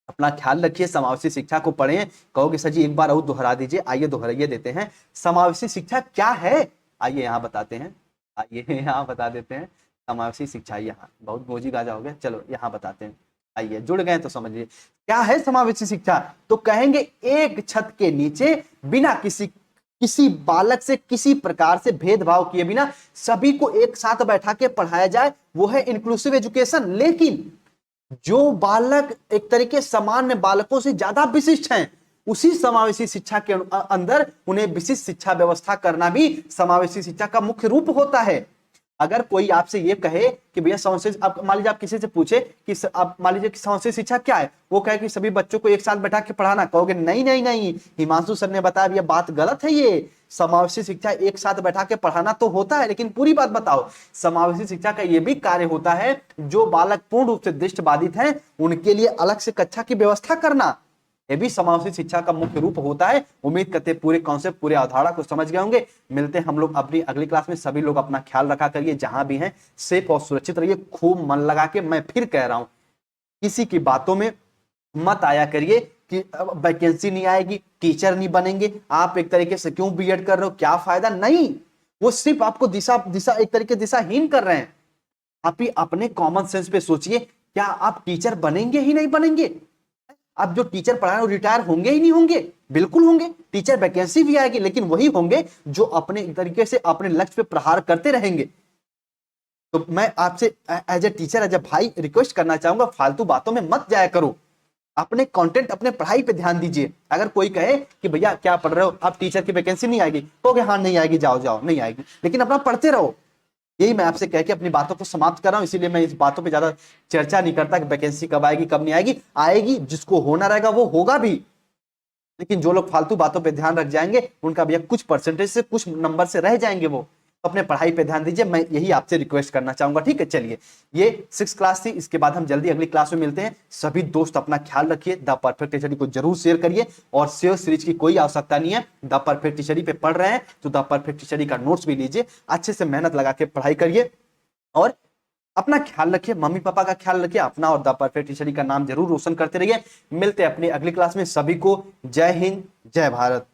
अपना ख्याल रखिए, समावेशी शिक्षा को पढ़ें। कहोगे सर जी एक बार और दोहरा दीजिए, आइए दोहराइए देते हैं। समावेशी शिक्षा क्या है, आइए यहाँ बताते हैं, आइए यहाँ बता देते हैं। समावेशी शिक्षा, यहाँ बहुत गोजी गाजा हो गया, चलो यहाँ बताते हैं। आइए, जुड़ गए तो समझिए क्या है समावेशी शिक्षा। तो कहेंगे एक छत के नीचे बिना किसी बालक से किसी प्रकार से भेदभाव किए बिना सभी को एक साथ बैठा के पढ़ाया जाए, वो है इंक्लूसिव एजुकेशन। लेकिन जो बालक एक तरीके सामान्य बालकों से ज्यादा विशिष्ट हैं, उसी समावेशी शिक्षा के अंदर उन्हें विशिष्ट शिक्षा व्यवस्था करना भी समावेशी शिक्षा का मुख्य रूप होता है। अगर कोई आपसे ये कहे कि भैया समावेशी, आप मान लीजिए आप किसी से पूछे कि आप मान लीजिए कि समावेशी शिक्षा क्या है, वो कहे कि सभी बच्चों को एक साथ बैठा के पढ़ाना, कहोगे नहीं नहीं नहीं, हिमांशु सर ने बताया ये बात गलत है। ये समावेशी शिक्षा एक साथ बैठा के पढ़ाना तो होता है, लेकिन पूरी बात बताओ। समावेशी शिक्षा का ये भी कार्य होता है, जो बालक पूर्ण रूप से दृष्टिबाधित हैं उनके लिए अलग से कक्षा की व्यवस्था करना, ये भी समावेशी शिक्षा का मुख्य रूप होता है। उम्मीद करते हैं पूरे कॉन्सेप्ट, पूरे अवधारणा को समझ गए होंगे। मिलते हैं हम लोग अपनी अगली क्लास में। सभी लोग अपना ख्याल रखा करिए, जहां भी हैं सेफ और सुरक्षित रहिए। खूब मन लगा के, मैं फिर कह रहा हूं, किसी की बातों में मत आया करिए कि वैकेंसी नहीं आएगी, टीचर नहीं बनेंगे, आप एक तरीके से क्यों बीएड कर रहे हो, क्या फायदा। नहीं, वो सिर्फ आपको दिशा एक तरीके दिशाहीन कर रहे हैं। आप ही अपने कॉमन सेंस पे सोचिए, क्या आप टीचर बनेंगे ही नहीं बनेंगे? अब जो टीचर पढ़ा रहे हैं वो रिटायर होंगे ही नहीं होंगे? बिल्कुल होंगे। टीचर वैकेंसी भी आएगी, लेकिन वही होंगे जो अपने तरीके से अपने लक्ष्य पे प्रहार करते रहेंगे। तो मैं आपसे as a teacher, as a भाई रिक्वेस्ट करना चाहूंगा, फालतू बातों में मत जाया करो, अपने कंटेंट, अपने पढ़ाई पे ध्यान दीजिए। अगर कोई कहे कि भैया क्या पढ़ रहे हो आप, टीचर की वैकेंसी नहीं आएगी, तो हाँ नहीं आएगी, जाओ जाओ, नहीं आएगी, लेकिन अपना पढ़ते रहो। यही मैं आपसे कह के अपनी बातों को समाप्त कर रहा हूं। इसीलिए मैं इस बातों पे ज्यादा चर्चा नहीं करता कि वैकेंसी कब आएगी कब नहीं आएगी। आएगी, जिसको होना रहेगा वो होगा भी, लेकिन जो लोग फालतू बातों पे ध्यान रख जाएंगे उनका भैया कुछ परसेंटेज से, कुछ नंबर से रह जाएंगे। वो अपने पढ़ाई पे ध्यान दीजिए, मैं यही आपसे रिक्वेस्ट करना चाहूंगा, ठीक है? चलिए, ये 6 क्लास थी, इसके बाद हम जल्दी अगली क्लास में मिलते हैं। सभी दोस्त अपना ख्याल रखिए, द परफेक्ट स्टडी को जरूर शेयर करिए, और शेयर सीरीज की कोई आवश्यकता नहीं है। द परफेक्ट स्टडी पे पढ़ रहे हैं तो द परफेक्ट स्टडी का नोट्स भी लीजिए, अच्छे से मेहनत लगा के पढ़ाई करिए, और अपना ख्याल रखिए, मम्मी पापा का ख्याल रखिए, अपना और द परफेक्ट स्टडी का नाम जरूर रोशन करते रहिए। मिलते हैं अपनी अगली क्लास में। सभी को जय हिंद, जय भारत।